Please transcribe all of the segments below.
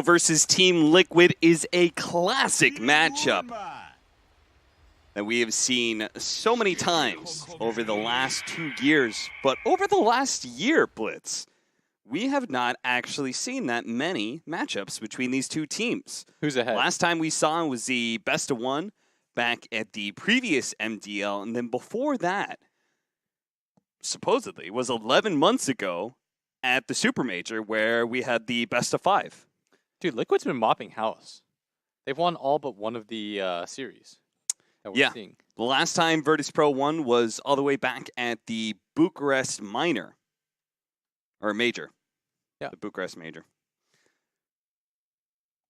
Versus Team Liquid is a classic matchup that we have seen so many times over the last 2 years. But over the last year, Blitz, we have not actually seen that many matchups between these two teams. Who's ahead? Last time we saw was the best of one back at the previous MDL, and then before that, supposedly, was 11 months ago at the Super Major where we had the best of 5. Dude, Liquid's been mopping house. They've won all but one of the series that we're seeing. The last time Virtus.pro won was all the way back at the Bucharest Minor. Or Major. Yeah. The Bucharest Major.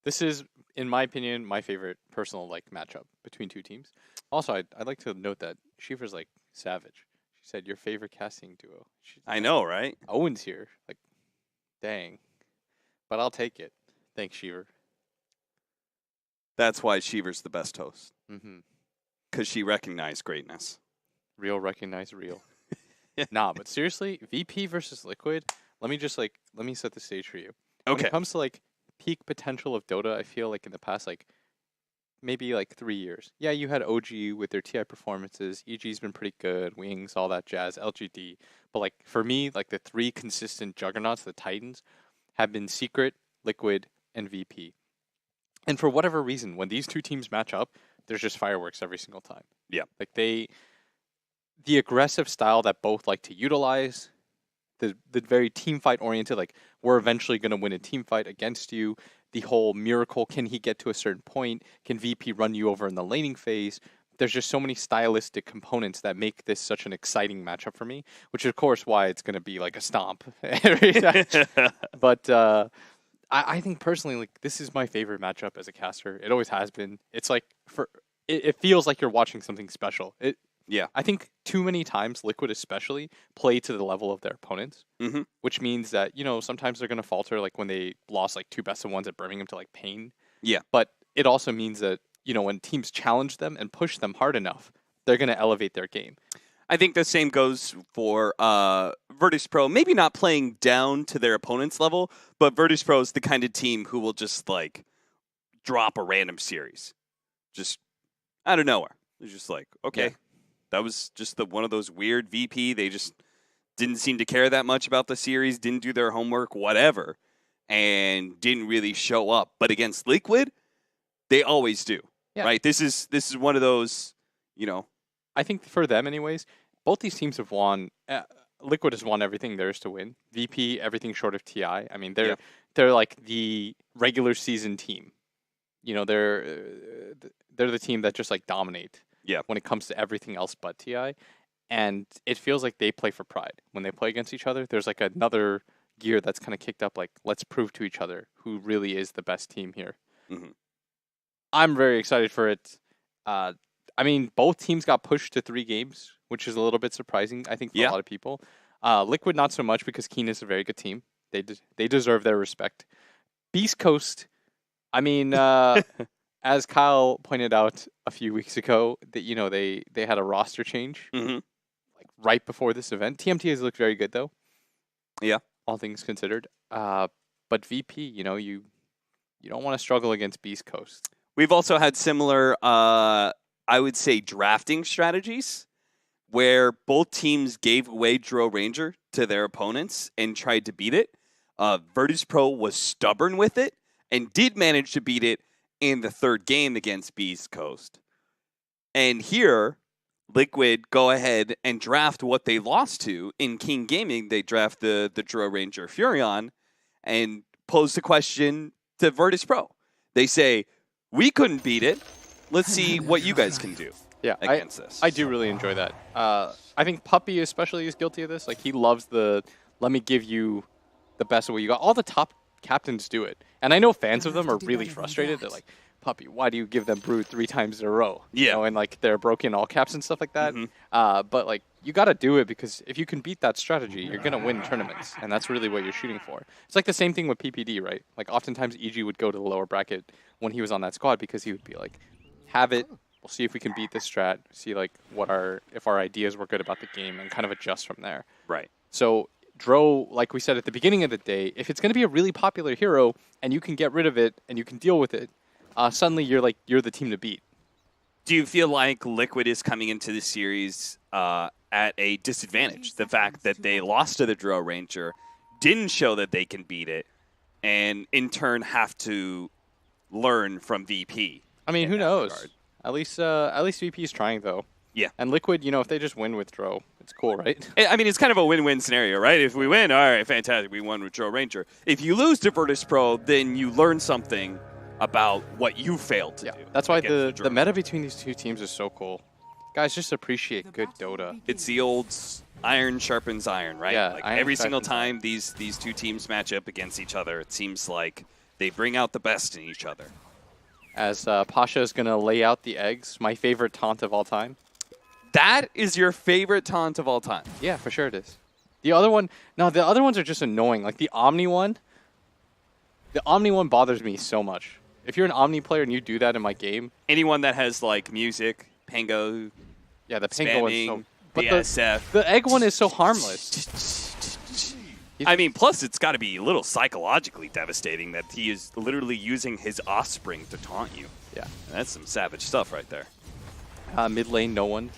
This is, in my opinion, my favorite personal matchup between two teams. Also, I'd like to note that Shiver's savage. She said your favorite casting duo. I know, right? Owen's here. Dang. But I'll take it. Thanks, Shiver. That's why Shiver's the best host. Mm-hmm. Because she recognized greatness. Real recognize real. Nah, but seriously, VP versus Liquid, let me set the stage for you. Okay. When it comes to peak potential of Dota, I feel in the past maybe 3 years. Yeah, you had OG with their TI performances. EG's been pretty good. Wings, all that jazz. LGD. But for me, the 3 consistent juggernauts, the Titans, have been Secret, Liquid, and VP. And for whatever reason, when these two teams match up, there's just fireworks every single time. Yeah. The aggressive style that both like to utilize, the very team fight oriented, we're eventually going to win a team fight against you. The whole miracle, can he get to a certain point? Can VP run you over in the laning phase? There's just so many stylistic components that make this such an exciting matchup for me, which is, of course, why it's going to be a stomp every time. But I think personally, this is my favorite matchup as a caster. It always has been. It's it feels like you're watching something special. Yeah. I think too many times, Liquid especially, play to the level of their opponents, which means that, sometimes they're going to falter, when they lost 2 best of ones at Birmingham to Pain. Yeah. But it also means that, when teams challenge them and push them hard enough, they're going to elevate their game. I think the same goes for Virtus.pro. Maybe not playing down to their opponent's level, but Virtus.pro is the kind of team who will just drop a random series, just out of nowhere. It's just okay, that was just one of those weird VP. They just didn't seem to care that much about the series, didn't do their homework, whatever, and didn't really show up. But against Liquid, they always do. Yeah. Right? This is one of those, I think for them, anyways, both these teams have won. Liquid has won everything there is to win. VP, everything short of TI. I mean, they're the regular season team. They're the team that just dominate. Yeah. When it comes to everything else but TI, and it feels like they play for pride when they play against each other. There's another gear that's kind of kicked up. Let's prove to each other who really is the best team here. Mm-hmm. I'm very excited for it. Both teams got pushed to 3 games, which is a little bit surprising, I think, for a lot of people. Liquid, not so much, because Keen is a very good team. They deserve their respect. Beast Coast, as Kyle pointed out a few weeks ago, that they had a roster change right before this event. TMT has looked very good, though. Yeah. All things considered. But VP, you don't want to struggle against Beast Coast. We've also had similar, I would say, drafting strategies where both teams gave away Drow Ranger to their opponents and tried to beat it. Virtus.pro was stubborn with it and did manage to beat it in the 3rd game against Beast Coast. And here, Liquid go ahead and draft what they lost to in King Gaming. They draft the Drow Ranger Furion and pose the question to Virtus.pro. They say, we couldn't beat it. Let's see what you guys can do against this. I do really enjoy that. I think Puppy especially is guilty of this. He loves let me give you the best of what you got. All the top captains do it. And I know fans of them are really frustrated. They're like, Puppy, why do you give them Brood 3 times in a row? Yeah. And they're broken all caps and stuff like that. But you got to do it, because if you can beat that strategy, you're going to win tournaments. And that's really what you're shooting for. It's the same thing with PPD, right? Oftentimes EG would go to the lower bracket when he was on that squad, because he would be have it. We'll see if we can beat this strat, see if our ideas were good about the game, and kind of adjust from there. Right. So Dro, like we said at the beginning of the day, if it's going to be a really popular hero and you can get rid of it and you can deal with it, suddenly you're the team to beat. Do you feel like Liquid is coming into the series at a disadvantage? The fact that they lost to the Dro Ranger, didn't show that they can beat it, and in turn have to learn from VP. I mean, who knows? Regard. At least VP is trying though. Yeah. And Liquid, if they just win with Dro, it's cool, right? I mean, it's kind of a win-win scenario, right? If we win, all right, fantastic, we won with Dro Ranger. If you lose to Virtus.pro, then you learn something about what you failed to do. That's why the meta between these two teams is so cool. Guys, just appreciate good Dota. It's the old iron sharpens iron, right? Yeah, like every single time these two teams match up against each other, it seems like they bring out the best in each other. As Pasha is going to lay out the eggs, my favorite taunt of all time. That is your favorite taunt of all time? Yeah, for sure it is. The other one, no, the other ones are just annoying. Like the Omni one bothers me so much. If you're an Omni player and you do that in my game. Anyone that has like music, Pango, yeah, the Pango one's so... But SF. The egg one is so harmless. I mean, plus it's got to be a little psychologically devastating that he is literally using his offspring to taunt you. Yeah. And that's some savage stuff right there. Mid lane, no one.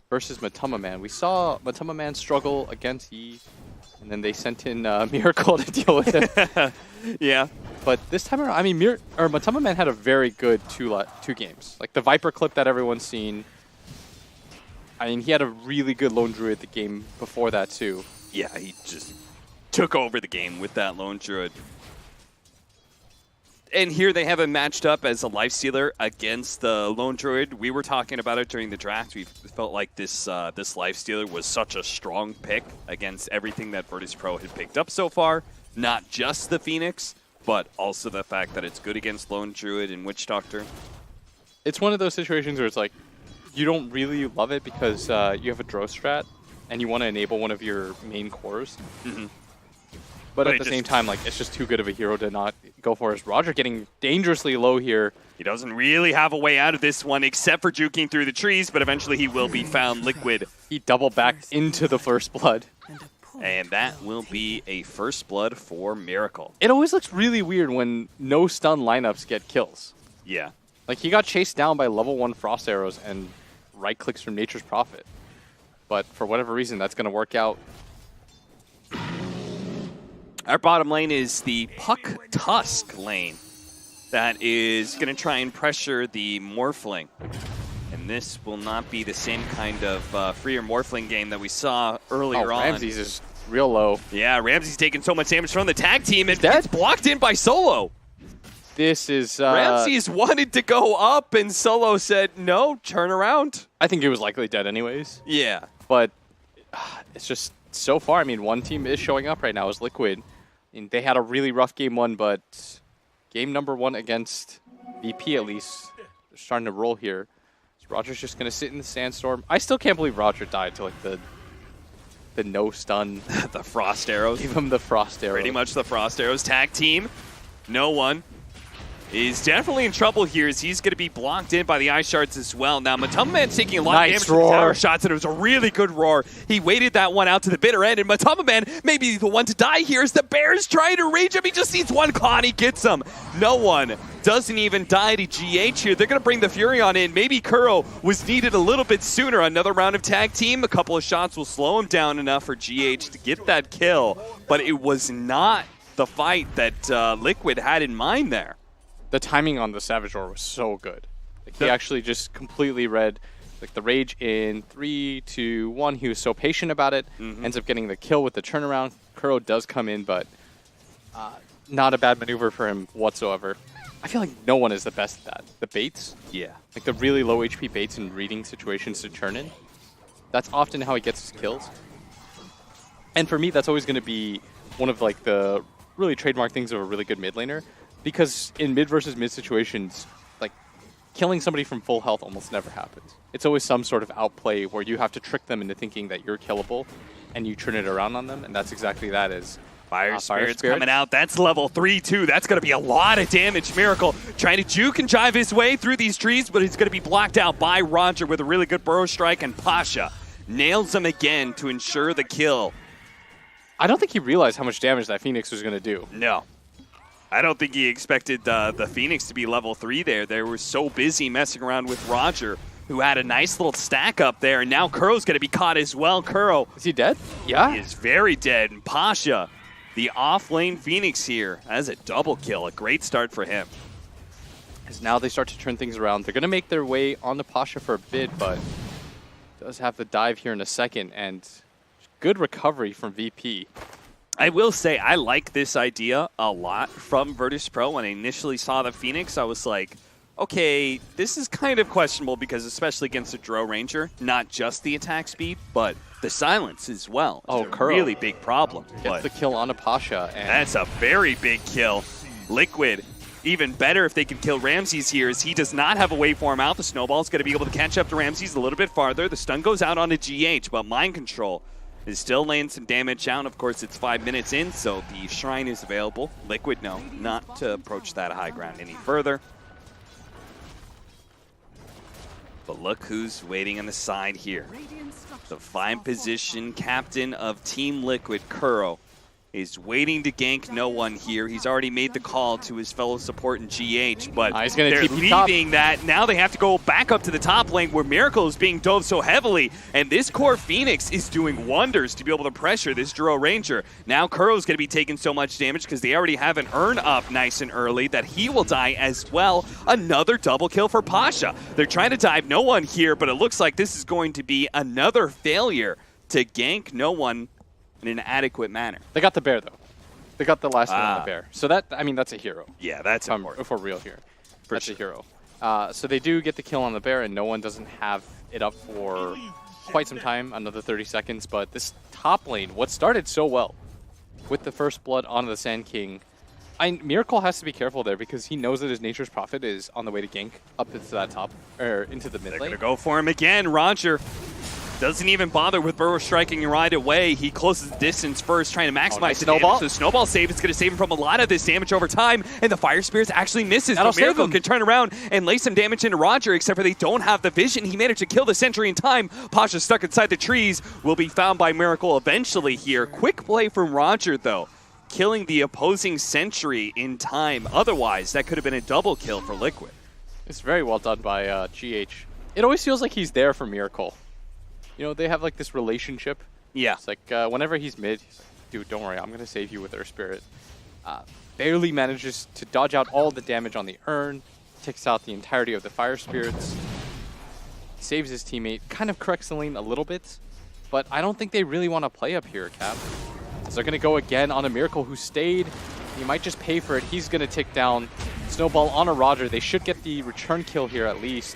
Versus Matama Man. We saw Matama Man struggle against Yi, and then they sent in Miracle to deal with it. Yeah. But this time around, I mean, Matama Man had a very good two games. Like the Viper clip that everyone's seen. I mean, he had a really good Lone Druid the game before that, too. Yeah, he just took over the game with that Lone Druid. And here they have him matched up as a Lifestealer against the Lone Druid. We were talking about it during the draft. We felt like this Lifestealer was such a strong pick against everything that Virtus.pro had picked up so far. Not just the Phoenix, but also the fact that it's good against Lone Druid and Witch Doctor. It's one of those situations where it's like, you don't really love it because you have a Dro strat and you want to enable one of your main cores. Mm-hmm. But at the same time, like, it's just too good of a hero to not go for. Is Roger getting dangerously low here? He doesn't really have a way out of this one except for juking through the trees, but eventually he will be found. Liquid. He double backed into the first blood. And that will be a first blood for Miracle. It always looks really weird when no stun lineups get kills. Yeah. Like, he got chased down by level 1 Frost Arrows and right clicks from Nature's Prophet. But for whatever reason, that's going to work out. Our bottom lane is the Puck Tusk lane that is going to try and pressure the Morphling. And this will not be the same kind of freer Morphling game that we saw earlier on. Ramses is real low. Yeah, Ramses taking so much damage from the tag team, and it's blocked in by Solo. This is... Ramses wanted to go up, and Solo said, no, turn around. I think he was likely dead anyways. Yeah. But it's just so far, I mean, one team is showing up right now is Liquid. I mean, they had a really rough game one, but game number 1 against VP at least, they're starting to roll here. So Roger's just going to sit in the Sandstorm. I still can't believe Roger died to like the no stun. The Frost Arrows. Give him the Frost Arrows. Pretty much the Frost Arrows. Tag team, no one is definitely in trouble here as he's going to be blocked in by the Ice Shards as well. Now, Matama Man taking a lot of damage from the tower shots, and it was a really good roar. He waited that one out to the bitter end, and Matama Man may be the one to die here as the Bears trying to reach him. He just needs one claw, and he gets him. No one doesn't even die to GH here. They're going to bring the Furion in. Maybe Kuro was needed a little bit sooner. Another round of tag team. A couple of shots will slow him down enough for GH to get that kill, but it was not the fight that Liquid had in mind there. The timing on the Savage Roar was so good. Like, he actually just completely read like the rage in 3, 2, 1. He was so patient about it. Ends up getting the kill with the turnaround. Kuro does come in, but not a bad maneuver for him whatsoever. I feel like no one is the best at that. The baits, yeah, like the really low HP baits and reading situations to turn in. That's often how he gets his kills. And for me, that's always going to be one of like the really trademark things of a really good mid laner. Because in mid versus mid situations, like, killing somebody from full health almost never happens. It's always some sort of outplay where you have to trick them into thinking that you're killable, and you turn it around on them, and that's exactly that is. Fire Spirit's coming out. That's level 3, too. That's going to be a lot of damage. Miracle trying to juke and jive his way through these trees, but he's going to be blocked out by Roger with a really good burrow strike, and Pasha nails him again to ensure the kill. I don't think he realized how much damage that Phoenix was going to do. No. I don't think he expected the Phoenix to be level 3 there. They were so busy messing around with Roger, who had a nice little stack up there, and now Kuro's going to be caught as well. Kuro. Is he dead? Yeah. He is very dead. And Pasha, the off-lane Phoenix here, has a double kill. A great start for him. As now they start to turn things around. They're going to make their way onto Pasha for a bit, but does have the dive here in a second, and good recovery from VP. I will say I like this idea a lot from Virtus.pro. When I initially saw the Phoenix, I was like, okay, this is kind of questionable because especially against a Drow Ranger, not just the attack speed, but the silence as well. It's a really big problem. Gets the kill on Pasha. And that's a very big kill. Liquid, even better if they can kill Ramses here, as he does not have a waveform out. The Snowball's going to be able to catch up to Ramses a little bit farther. The stun goes out onto GH, but Mind Control is still laying some damage down. Of course, it's 5 minutes in, so the Shrine is available. Liquid, no, not to approach that high ground any further. But look who's waiting on the side here. The fine position captain of Team Liquid, Kuro, is waiting to gank no one here. He's already made the call to his fellow support in GH, but he's gonna they're leaving that. Now they have to go back up to the top lane where Miracle is being dove so heavily, and this core Phoenix is doing wonders to be able to pressure this Drow Ranger. Now Kuro's going to be taking so much damage because they already have an Urn up nice and early that he will die as well. Another double kill for Pasha. They're trying to dive no one here, but it looks like this is going to be another failure to gank no one in an adequate manner. They got the bear, though. They got the last one on the bear. So that, I mean, that's a hero. Yeah, that's important. If we're real here. That's a hero. So they do get the kill on the bear, and no one doesn't have it up for quite some time, another 30 seconds. But this top lane, what started so well with the first blood onto the Sand King, Miracle has to be careful there because he knows that his Nature's Prophet is on the way to gank up into that top, or into the mid lane. They're going to go for him again. Roger doesn't even bother with Burrow striking right away. He closes the distance first, trying to maximize the Snowball. damage. So the Snowball save is going to save him from a lot of this damage over time, and the Fire Spirits actually misses. But Miracle can turn around and lay some damage into Roger, except for they don't have the vision. He managed to kill the Sentry in time. Pasha stuck inside the trees, will be found by Miracle eventually here. Quick play from Roger, though, killing the opposing Sentry in time. Otherwise, that could have been a double kill for Liquid. It's very well done by GH. It always feels like he's there for Miracle. You know, they have like this relationship. Yeah. It's like whenever he's mid, he's like, dude, don't worry, I'm going to save you with Earth Spirit. Barely manages to dodge out all the damage on the Urn, takes out the entirety of the Fire Spirits, saves his teammate, kind of corrects the lane a little bit, but I don't think they really want to play up here, Cap. So they're going to go again on a Miracle who stayed. He might just pay for it. He's going to take down Snowball on a Roger. They should get the return kill here at least.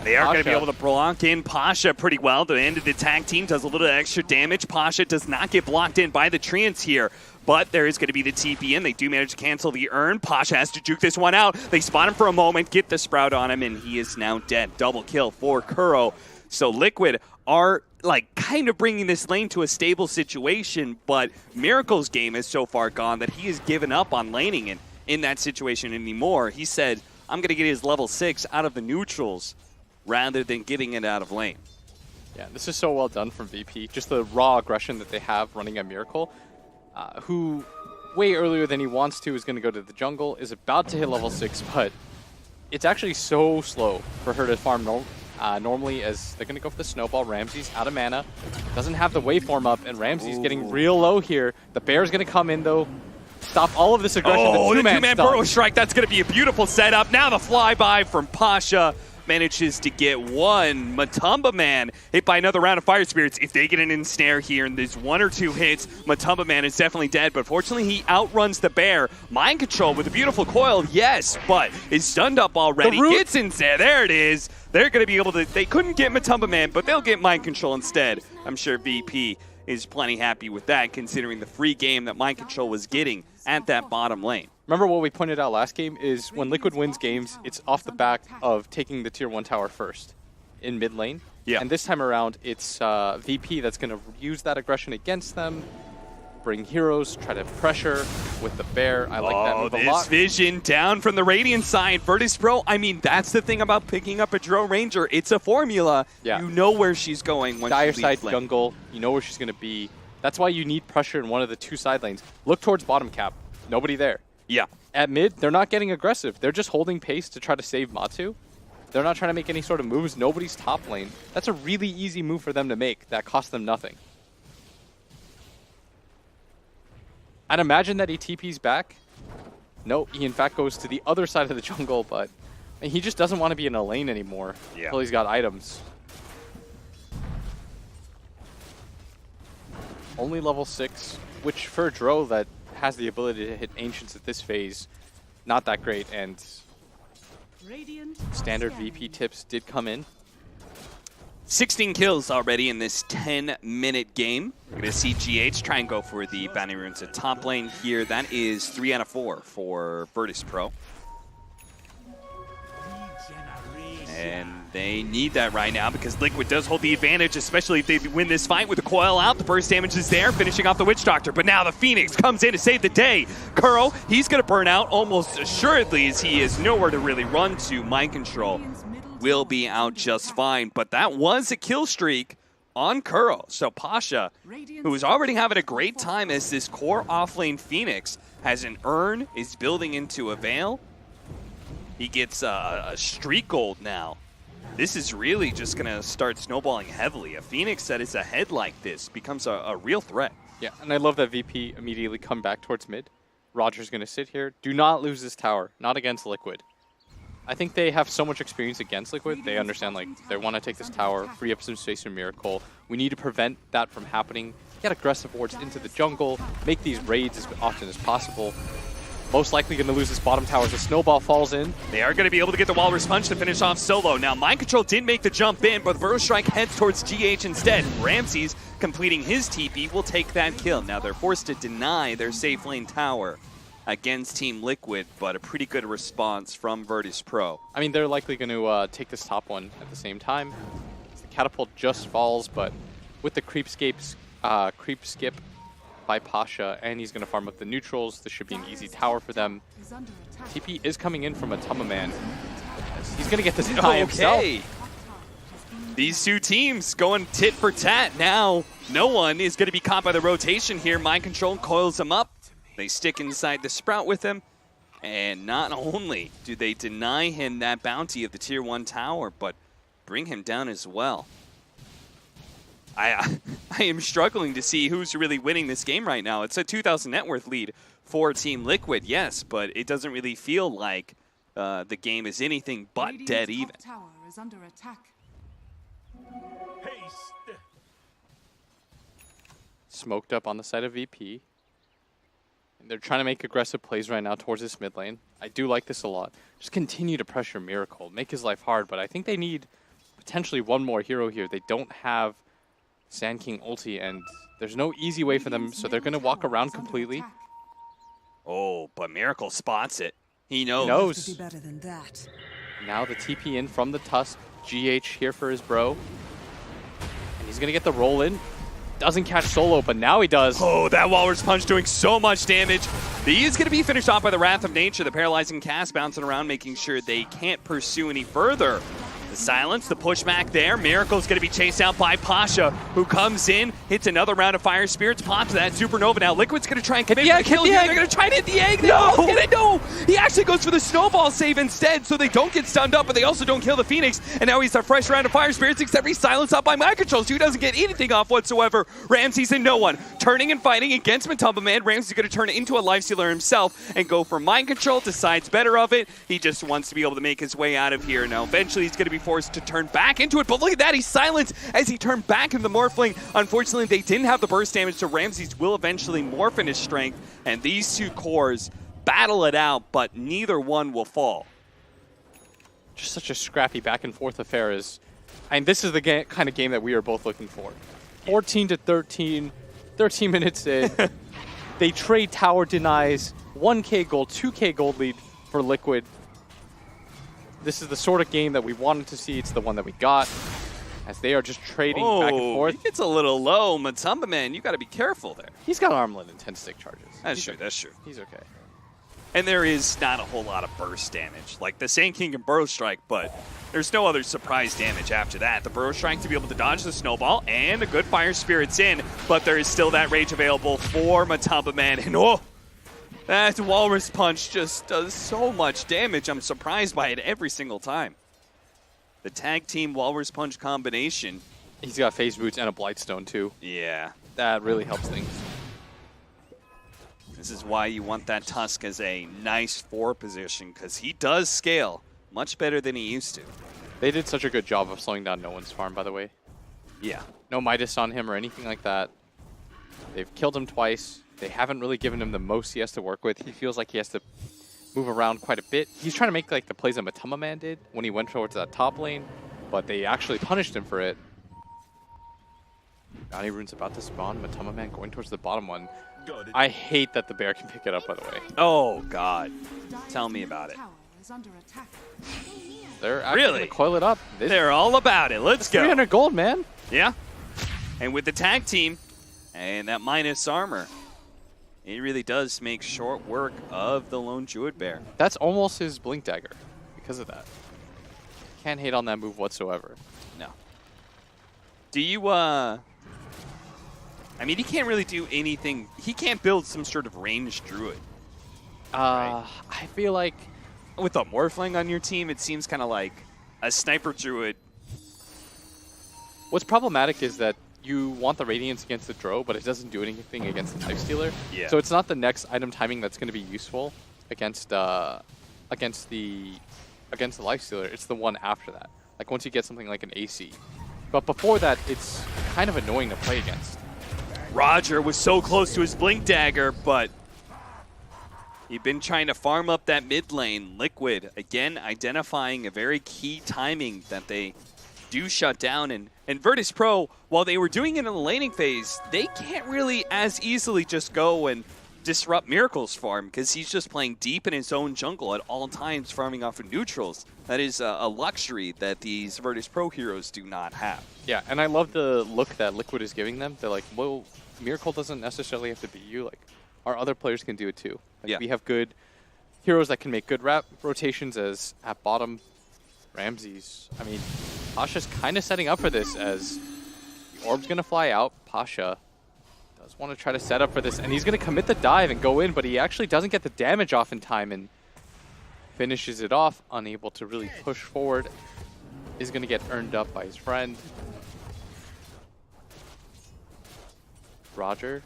They are going to be able to block in Pasha pretty well. The end of the tag team does a little extra damage. Pasha does not get blocked in by the Treants here, but there is going to be the TP in. They do manage to cancel the Urn. Pasha has to juke this one out. They spot him for a moment, get the Sprout on him, and he is now dead. Double kill for Kuro. So Liquid are like kind of bringing this lane to a stable situation, but Miracle's game is so far gone that he has given up on laning in that situation anymore. He said, I'm going to get his level 6 out of the neutrals rather than getting it out of lane. Yeah, this is so well done from VP. Just the raw aggression that they have running a Miracle, who way earlier than he wants to is going to go to the jungle, is about to hit level 6, but it's actually so slow for her to farm normally, as they're going to go for the Snowball. Ramses out of mana, doesn't have the waveform up, and Ramses getting real low here. The bear's going to come in, though, stop all of this aggression. Oh, the two-man Burrow Strike, that's going to be a beautiful setup. Now the flyby from Pasha manages to get one. Matumba Man hit by another round of Fire Spirits. If they get an ensnare here and there's 1 or 2 hits, Matumba Man is definitely dead, but fortunately he outruns the bear. Mind Control with a beautiful coil, yes, but is stunned up already. Gets in there it is. They're going to be able to, they couldn't get Matumba Man, but they'll get Mind Control instead. I'm sure VP is plenty happy with that, considering the free game that Mind Control was getting at that bottom lane. Remember what we pointed out last game is when Liquid wins games, it's off the back of taking the tier 1 tower first in mid lane. Yeah. And this time around, it's VP that's going to use that aggression against them, bring heroes, try to pressure with the bear. I like that move a lot. This vision down from the Radiant side. Virtus.pro, I mean, that's the thing about picking up a Drow Ranger. It's a formula. Yeah. You know where she's going once Dire she side leaves lane. jungle, you know where she's going to be. That's why you need pressure in one of the two side lanes. Look towards bottom cap. Nobody there. Yeah. At mid, they're not getting aggressive. They're just holding pace to try to save Matu. They're not trying to make any sort of moves. Nobody's top lane. That's a really easy move for them to make that costs them nothing. I'd imagine that he TP's back. No, he in fact goes to the other side of the jungle, but he just doesn't want to be in a lane anymore until he's got items. Only level 6, which for a Dro that has the ability to hit Ancients at this phase, not that great, and standard VP tips did come in. 16 kills already in this 10-minute game. We're going to see GH try and go for the bounty runes at top lane here. That is 3 out of 4 for Virtus.pro. And they need that right now because Liquid does hold the advantage, especially if they win this fight with the coil out. The burst damage is there, finishing off the Witch Doctor. But now the Phoenix comes in to save the day. Kuro, he's going to burn out almost assuredly as he is nowhere to really run to. Mind Control will be out just fine. But that was a kill streak on Kuro. So Pasha, who is already having a great time as this core offlane Phoenix, has an urn, is building into a Veil. He gets a streak gold now. This is really just going to start snowballing heavily. A Phoenix that is ahead like this becomes a real threat. Yeah, and I love that VP immediately come back towards mid. Roger's going to sit here. Do not lose this tower. Not against Liquid. I think they have so much experience against Liquid. They understand, like, they want to take this tower, free up some space for Miracle. We need to prevent that from happening. Get aggressive wards into the jungle. Make these raids as often as possible. Most likely going to lose this bottom tower as the snowball falls in. They are going to be able to get the Walrus Punch to finish off solo. Now, Mind Control did make the jump in, but Burrow Strike heads towards GH instead. Ramses, completing his TP, will take that kill. Now, they're forced to deny their safe lane tower against Team Liquid, but a pretty good response from Virtus.pro. I mean, they're likely going to take this top one at the same time. The catapult just falls, but with the creep skip by Pasha, and he's going to farm up the neutrals. This should be an easy tower for them. TP is coming in from a Tumbaman. He's going to get this by himself. These two teams going tit for tat. Now, no one is going to be caught by the rotation here. Mind Control coils him up. They stick inside the Sprout with him. And not only do they deny him that bounty of the Tier 1 tower, but bring him down as well. I am struggling to see who's really winning this game right now. It's a 2,000 net worth lead for Team Liquid, yes, but it doesn't really feel like the game is anything but dead even. Tower is under attack. Smoked up on the side of VP. And they're trying to make aggressive plays right now towards this mid lane. I do like this a lot. Just continue to pressure Miracle, make his life hard, but I think they need potentially one more hero here. They don't have Sand King ulti, and there's no easy way for them, so they're going to walk around completely. Oh, but Miracle spots it. He knows. He knows. Be better than that. Now the TP in from the Tusk. GH here for his bro. And he's going to get the roll in. Doesn't catch solo, but now he does. Oh, that Walrus Punch doing so much damage. He is going to be finished off by the Wrath of Nature. The paralyzing cast bouncing around, making sure they can't pursue any further. The silence, the pushback there. Miracle's going to be chased out by Pasha, who comes in, hits another round of Fire Spirits, pops that Supernova. Now Liquid's going to try and commit the kill here. They're going to try to hit the egg. No! He actually goes for the Snowball save instead, so they don't get stunned up, but they also don't kill the Phoenix. And now he's a fresh round of Fire Spirits, except he's silenced up by Mind Control, so he doesn't get anything off whatsoever. Ramses and no one. Turning and fighting against Matumba Man. Ramses is going to turn it into a Lifestealer himself and go for Mind Control, decides better of it. He just wants to be able to make his way out of here. Now eventually he's going to be forced to turn back into it, but look at that, he's silenced as he turned back into the Morphling. Unfortunately, they didn't have the burst damage, so Ramses will eventually morph in his strength, and these two cores battle it out, but neither one will fall. Just such a scrappy back and forth affair. And this is the kind of game that we are both looking for. 14 to 13, 13 minutes in. They trade tower denies, 1k gold, 2k gold lead for Liquid. This is the sort of game that we wanted to see. It's the one that we got, as they are just trading back and forth. It's a little low. Matumba Man, you got to be careful there. He's got armlet and 10 stick charges. That's true. He's okay. And there is not a whole lot of burst damage. Like the Sand King can Burrow Strike, but there's no other surprise damage after that. The Burrow Strike to be able to dodge the Snowball, and a good Fire Spirit's in, but there is still that Rage available for Matamba Man. And oh, that Walrus Punch just does so much damage. I'm surprised by it every single time. The tag team Walrus Punch combination. He's got Phase Boots and a Blightstone too. Yeah. That really helps things. This is why you want that Tusk as a nice 4 position, because he does scale much better than he used to. They did such a good job of slowing down No One's farm, by the way. Yeah. No Midas on him or anything like that. They've killed him twice. They haven't really given him the most he has to work with. He feels like he has to move around quite a bit. He's trying to make like the plays that Matamba Man did when he went towards that top lane, but they actually punished him for it. Bounty Rune's about to spawn. Matamba Man going towards the bottom one. I hate that the bear can pick it up, by the way. Oh, God. Tell me about it. Tower is under attack. They're actually going to coil it up. They're all about it. Let's go. 300 gold, man. Yeah. And with the tag team and that minus armor, it really does make short work of the lone Druid Bear. That's almost his Blink Dagger because of that. Can't hate on that move whatsoever. No. Do you, I mean, he can't really do anything. He can't build some sort of ranged Druid. Right? I feel like With a Morphling on your team, it seems kind of like a Sniper Druid. what's problematic is that you want the Radiance against the Drow, but it doesn't do anything against the Lifestealer. Yeah. So it's not the next item timing that's going to be useful against the Lifestealer. It's the one after that. Like once you get something like an AC. But before that, it's kind of annoying to play against. Roger was so close to his Blink Dagger, but he'd been trying to farm up that mid lane. Liquid, again, identifying a very key timing that they do shut down. And Virtus.pro, while they were doing it in the laning phase, they can't really as easily just go and disrupt Miracle's farm because he's just playing deep in his own jungle at all times, farming off of neutrals. That is a luxury that these Virtus.pro heroes do not have. Yeah, and I love the look that Liquid is giving them. They're like, well, Miracle doesn't necessarily have to be you. Like, our other players can do it too. Like, yeah. We have good heroes that can make good rotations as at bottom. Ramses. I mean, Pasha's kind of setting up for this as the orb's going to fly out. Pasha does want to try to set up for this, and he's going to commit the dive and go in, but he actually doesn't get the damage off in time and finishes it off, unable to really push forward. Is going to get earned up by his friend. Roger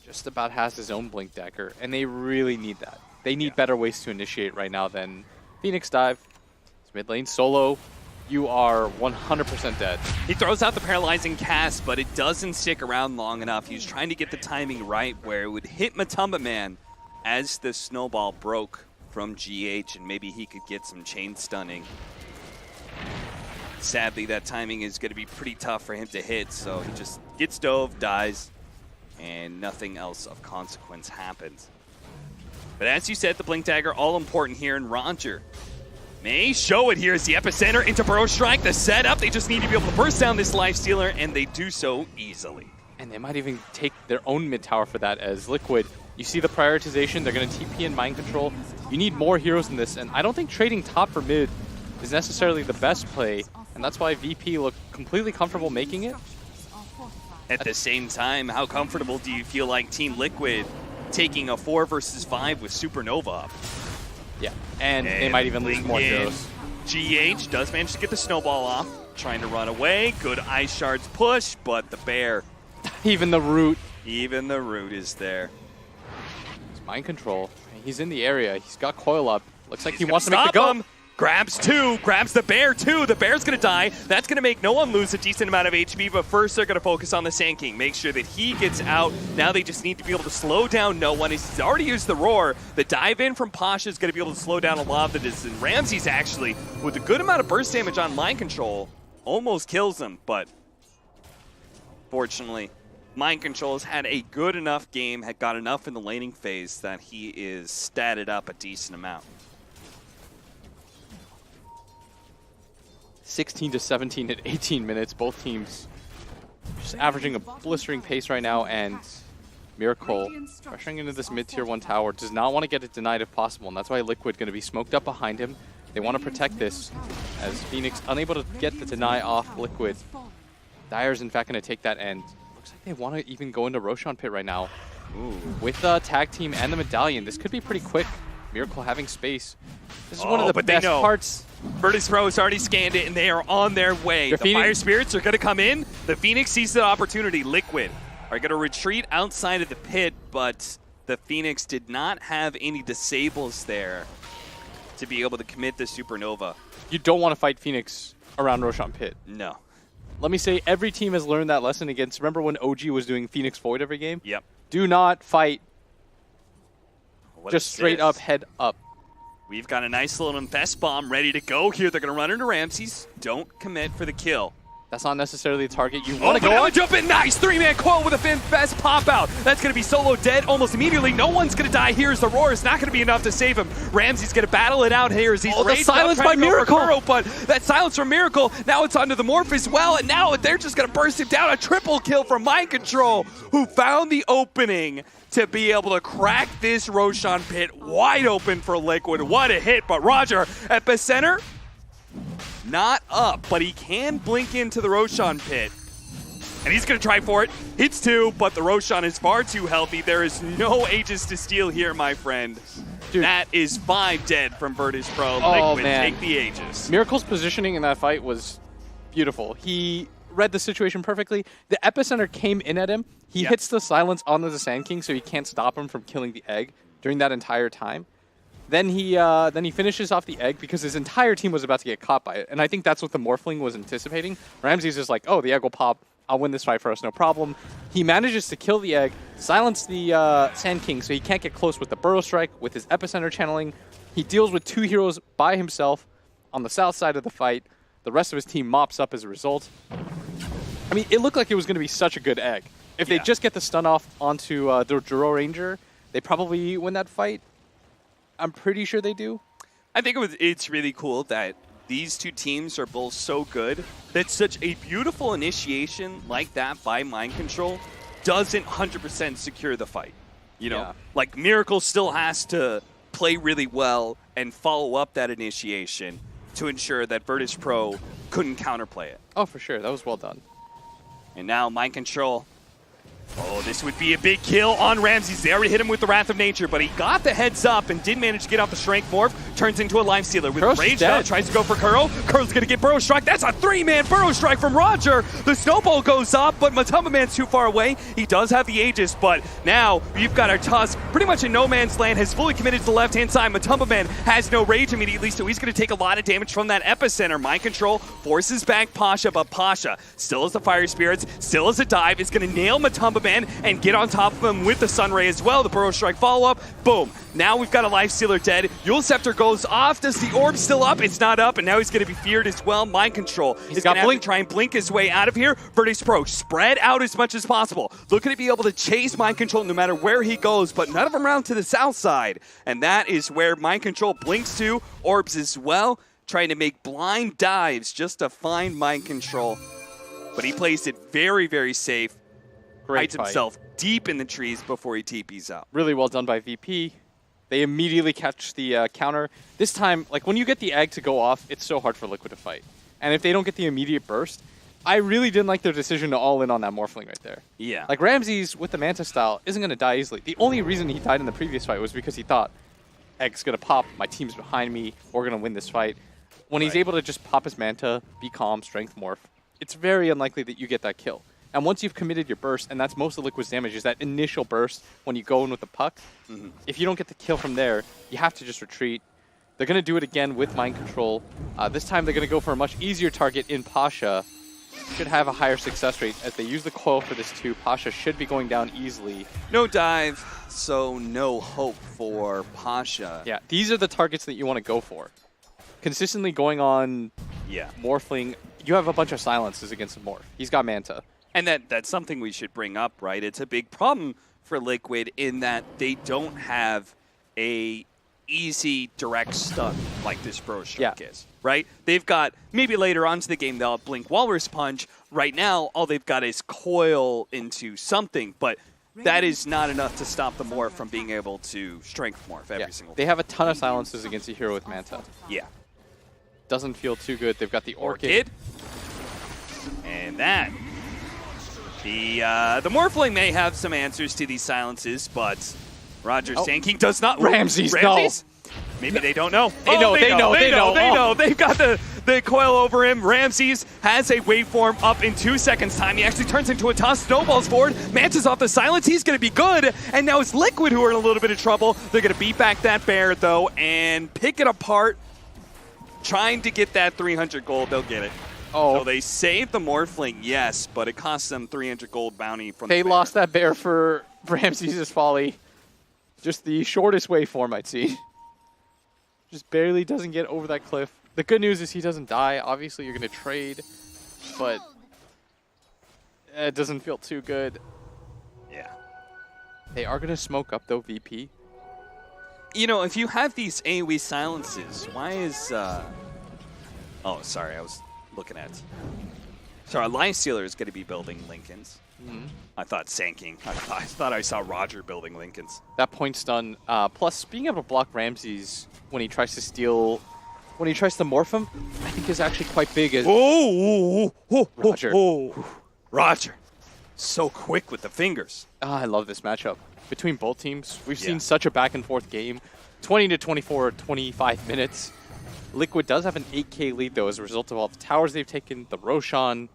just about has his own Blink Dagger, and they really need that. They need better ways to initiate right now than Phoenix Dive. It's mid lane solo. You are 100% dead. He throws out the paralyzing cast, but it doesn't stick around long enough. He was trying to get the timing right where it would hit Matamba Man as the snowball broke from GH, and maybe he could get some chain stunning. Sadly, that timing is going to be pretty tough for him to hit, so he just gets dove, dies, and nothing else of consequence happens. But as you said, the Blink Dagger, all important here, and Roger may show it here as the epicenter into Burrow Strike. The setup, they just need to be able to burst down this Lifestealer, and they do so easily. And they might even take their own mid tower for that as Liquid. You see the prioritization, they're going to TP and Mind Control. You need more heroes in this, and I don't think trading top for mid is necessarily the best play, and that's why VP looked completely comfortable making it. At the same time, how comfortable do you feel like Team Liquid taking a 4 versus 5 with Supernova up? Yeah, and they might even lose more heroes. GH does manage to get the snowball off, trying to run away. Good Ice Shards push, but the bear. Even the root is there. It's Mind Control. He's in the area. He's got coil up. Looks like he He's wants to gonna make the stop go. him. Grabs 2, grabs the bear too. The bear's going to die. That's going to make no one lose a decent amount of HP, but first they're going to focus on the Sand King. Make sure that he gets out. Now they just need to be able to slow down no one. He's already used the roar. The dive in from Pasha is going to be able to slow down a lot of the distance. Ramses actually, with a good amount of burst damage on Mind Control, almost kills him, but fortunately, Mind Control has had a good enough game, had got enough in the laning phase that he is statted up a decent amount. 16 to 17 at 18 minutes. Both teams just averaging a blistering pace right now, and Miracle pressuring into this mid-tier 1 tower. Does not want to get it denied if possible, and that's why Liquid going to be smoked up behind him. They want to protect this, as Phoenix unable to get the deny off Liquid. Dire's in fact going to take that end. Looks like they want to even go into Roshan Pit right now. Ooh. With the tag team and the medallion, this could be pretty quick. Miracle having space. This is one of the best parts. Virtus.pro has already scanned it, and they are on their way. The Fire Spirits are going to come in. The Phoenix sees the opportunity. Liquid are going to retreat outside of the pit, but the Phoenix did not have any disables there to be able to commit the Supernova. You don't want to fight Phoenix around Roshan Pit. No. Let me say, every team has learned that lesson against, remember when OG was doing Phoenix Void every game? Yep. Do not fight just straight up, head up. We've got a nice little Infest Bomb ready to go here. They're going to run into Ramses. Don't commit for the kill. That's not necessarily the target you want to go on. Jump in, nice 3-man coil with a Infest pop out. That's going to be solo dead almost immediately. No one's going to die here as the roar is not going to be enough to save him. Ramsey's going to battle it out here as he's the silence by Miracle. Kuro, but that silence from Miracle, now it's onto the Morph as well, and now they're just going to burst him down. A triple kill from Mind Control, who found the opening to be able to crack this Roshan Pit wide open for Liquid. What a hit, but Roger, Epicenter, not up, but he can blink into the Roshan Pit. And he's going to try for it. Hits 2, but the Roshan is far too healthy. There is no Aegis to steal here, my friend. Dude. That is 5 dead from Virtus.pro. Oh, Liquid, man. take the Aegis. Miracle's positioning in that fight was beautiful. He read the situation perfectly. The Epicenter came in at him. He hits the silence onto the Sand King, so he can't stop him from killing the egg during that entire time. Then he finishes off the egg because his entire team was about to get caught by it. And I think that's what the Morphling was anticipating. Ramsey's just like, oh, the egg will pop. I'll win this fight for us, no problem. He manages to kill the egg, silence the Sand King so he can't get close with the Burrow Strike, with his Epicenter channeling. He deals with 2 heroes by himself on the south side of the fight. The rest of his team mops up as a result. I mean, it looked like it was going to be such a good egg. If they just get the stun off onto the Duro Ranger, they probably win that fight. I'm pretty sure they do. I think it's really cool that these two teams are both so good that such a beautiful initiation like that by Mind Control doesn't 100% secure the fight. You know, like Miracle still has to play really well and follow up that initiation to ensure that Virtus.pro couldn't counterplay it. Oh, for sure. That was well done. And now Mind Control. Oh, this would be a big kill on Ramses. They already hit him with the Wrath of Nature, but he got the heads up and did manage to get off the Strength Morph. Turns into a Life Stealer with Rage now. Tries to go for Kuro. Kuro's going to get Burrow Strike. That's a 3-man Burrow Strike from Roger. The Snowball goes up, but Matumba Man's too far away. He does have the Aegis, but now you've got our Tusk pretty much in no man's land, has fully committed to the left-hand side. Matumba Man has no Rage immediately, so he's going to take a lot of damage from that Epicenter. Mind Control forces back Pasha, but Pasha still has the Fire Spirits, still has a dive, is going to nail Matumba Man and get on top of him with the Sunray as well. The Burrow Strike follow-up. Boom. Now we've got a Life Stealer dead. Eul Scepter goes off. Does the orb still up? It's not up, and now he's going to be feared as well. Mind Control. He's going to have to try and blink his way out of here. Virtus.pro spread out as much as possible. Looking to be able to chase Mind Control no matter where he goes, but none of them around to the south side. And that is where Mind Control blinks to. Orbs as well, trying to make blind dives just to find Mind Control. But he plays it very, very safe. Hides himself deep in the trees before he TPs out. Really well done by VP. They immediately catch the counter. This time, like when you get the egg to go off, it's so hard for Liquid to fight. And if they don't get the immediate burst, I really didn't like their decision to all in on that Morphling right there. Yeah. Like Ramses with the Manta style isn't going to die easily. The only reason he died in the previous fight was because he thought, egg's going to pop, my team's behind me, we're going to win this fight. When he's able to just pop his Manta, be calm, strength morph, it's very unlikely that you get that kill. And once you've committed your burst, and that's most of Liquid's damage, is that initial burst when you go in with the puck. If you don't get the kill from there, you have to just retreat. They're going to do it again with Mind Control. This time they're going to go for a much easier target in Pasha. Should have a higher success rate as they use the coil for this too. Pasha should be going down easily. No dive, so no hope for Pasha. Yeah, these are the targets that you want to go for. Consistently going on Morphling. You have a bunch of silences against the Morph. He's got Manta. And that's something we should bring up, right? It's a big problem for Liquid in that they don't have a easy direct stun like this Burrow Strike is, right? They've got, maybe later on to the game, they'll blink Walrus Punch. Right now, all they've got is coil into something, but that is not enough to stop the Morph from being able to Strength Morph every single They time. have a ton of silences against a hero with Manta. Yeah. Doesn't feel too good. They've got the Orchid. And that. The Morphling may have some answers to these silences, but Roger Sand does not. Ramses, Ramses? Maybe they don't know. They know. They know. They've got the coil over him. Ramses has a waveform up in 2 seconds time. He actually turns into a toss, snowballs forward. Manta's off the silence. He's going to be good. And now it's Liquid who are in a little bit of trouble. They're going to beat back that bear, though, and pick it apart. Trying to get that 300 gold. They'll get it. Oh. So they saved the Morphling, yes, but it cost them 300 gold bounty from They the bear. lost that bear for Ramses' folly. Just the shortest waveform I'd see. Just barely doesn't get over that cliff. The good news is he doesn't die. Obviously, you're going to trade, but it doesn't feel too good. Yeah. They are going to smoke up, though, VP. You know, if you have these AoE silences, why is... Oh, sorry, I was looking at... So our Life Stealer is going to be building Lincolns. I thought Sand King. I thought I saw Roger building Lincolns. That point stun, plus being able to block Ramses when he tries to steal, when he tries to morph him, I think is actually quite big. As Roger. Roger. So quick with the fingers. I love this matchup between both teams. We've seen such a back and forth game. 20 to 24, 25 minutes. Liquid does have an 8K lead, though, as a result of all the towers they've taken, the Roshan,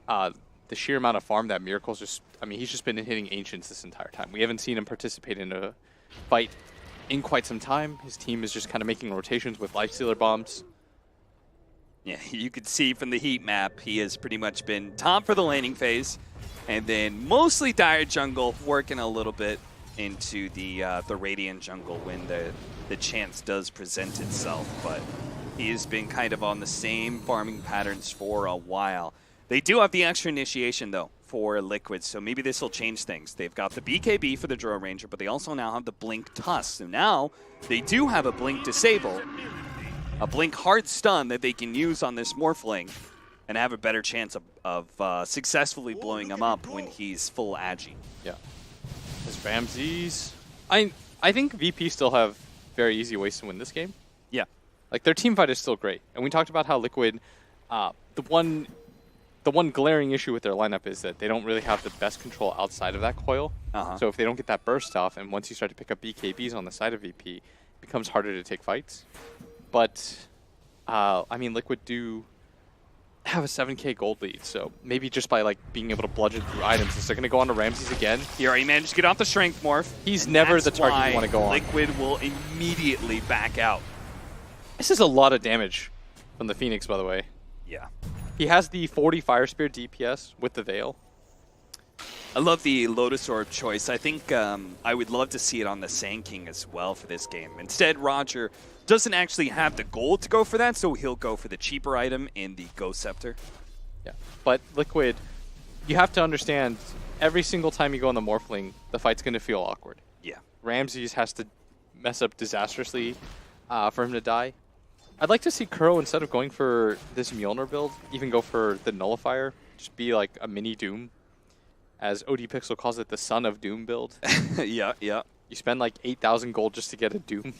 the sheer amount of farm that Miracle's just... I mean, he's just been hitting Ancients this entire time. We haven't seen him participate in a fight in quite some time. His team is just kind of making rotations with Lifestealer bombs. Yeah, you could see from the heat map, he has pretty much been top for the laning phase, and then mostly Dire jungle, working a little bit into the Radiant jungle when the chance does present itself, but he has been kind of on the same farming patterns for a while. They do have the extra initiation, though, for Liquid, so maybe this will change things. They've got the BKB for the Drow Ranger, but they also now have the Blink Tusk. So now they do have a Blink Disable, a Blink Hard Stun that they can use on this Morphling and have a better chance of successfully blowing him up when he's full agi. Yeah. This Ramses... I think VP still have very easy ways to win this game. Yeah. Like, their team fight is still great. And we talked about how Liquid... The one glaring issue with their lineup is that they don't really have the best control outside of that coil. So if they don't get that burst off, and once you start to pick up BKBs on the side of VP, it becomes harder to take fights. But, I mean, Liquid do have a 7K gold lead, so maybe just by like being able to bludgeon through items, since they're going to go on to Ramses again. He already managed to get off the Strength Morph. He's never the target you want to go on. Liquid will immediately back out. This is a lot of damage from the Phoenix, by the way. Yeah. He has the 40 Fire Spear DPS with the Veil. I love the Lotus Orb choice. I think I would love to see it on the Sand King as well for this game. Instead, Roger doesn't actually have the gold to go for that, so he'll go for the cheaper item in the Ghost Scepter. Yeah, but Liquid, you have to understand, every single time you go on the Morphling, the fight's going to feel awkward. Yeah. Ramses has to mess up disastrously for him to die. I'd like to see Kuro, instead of going for this Mjolnir build, even go for the Nullifier. Just be like a mini Doom. As OD Pixel calls it, the Son of Doom build. Yeah. You spend like 8,000 gold just to get a Doom.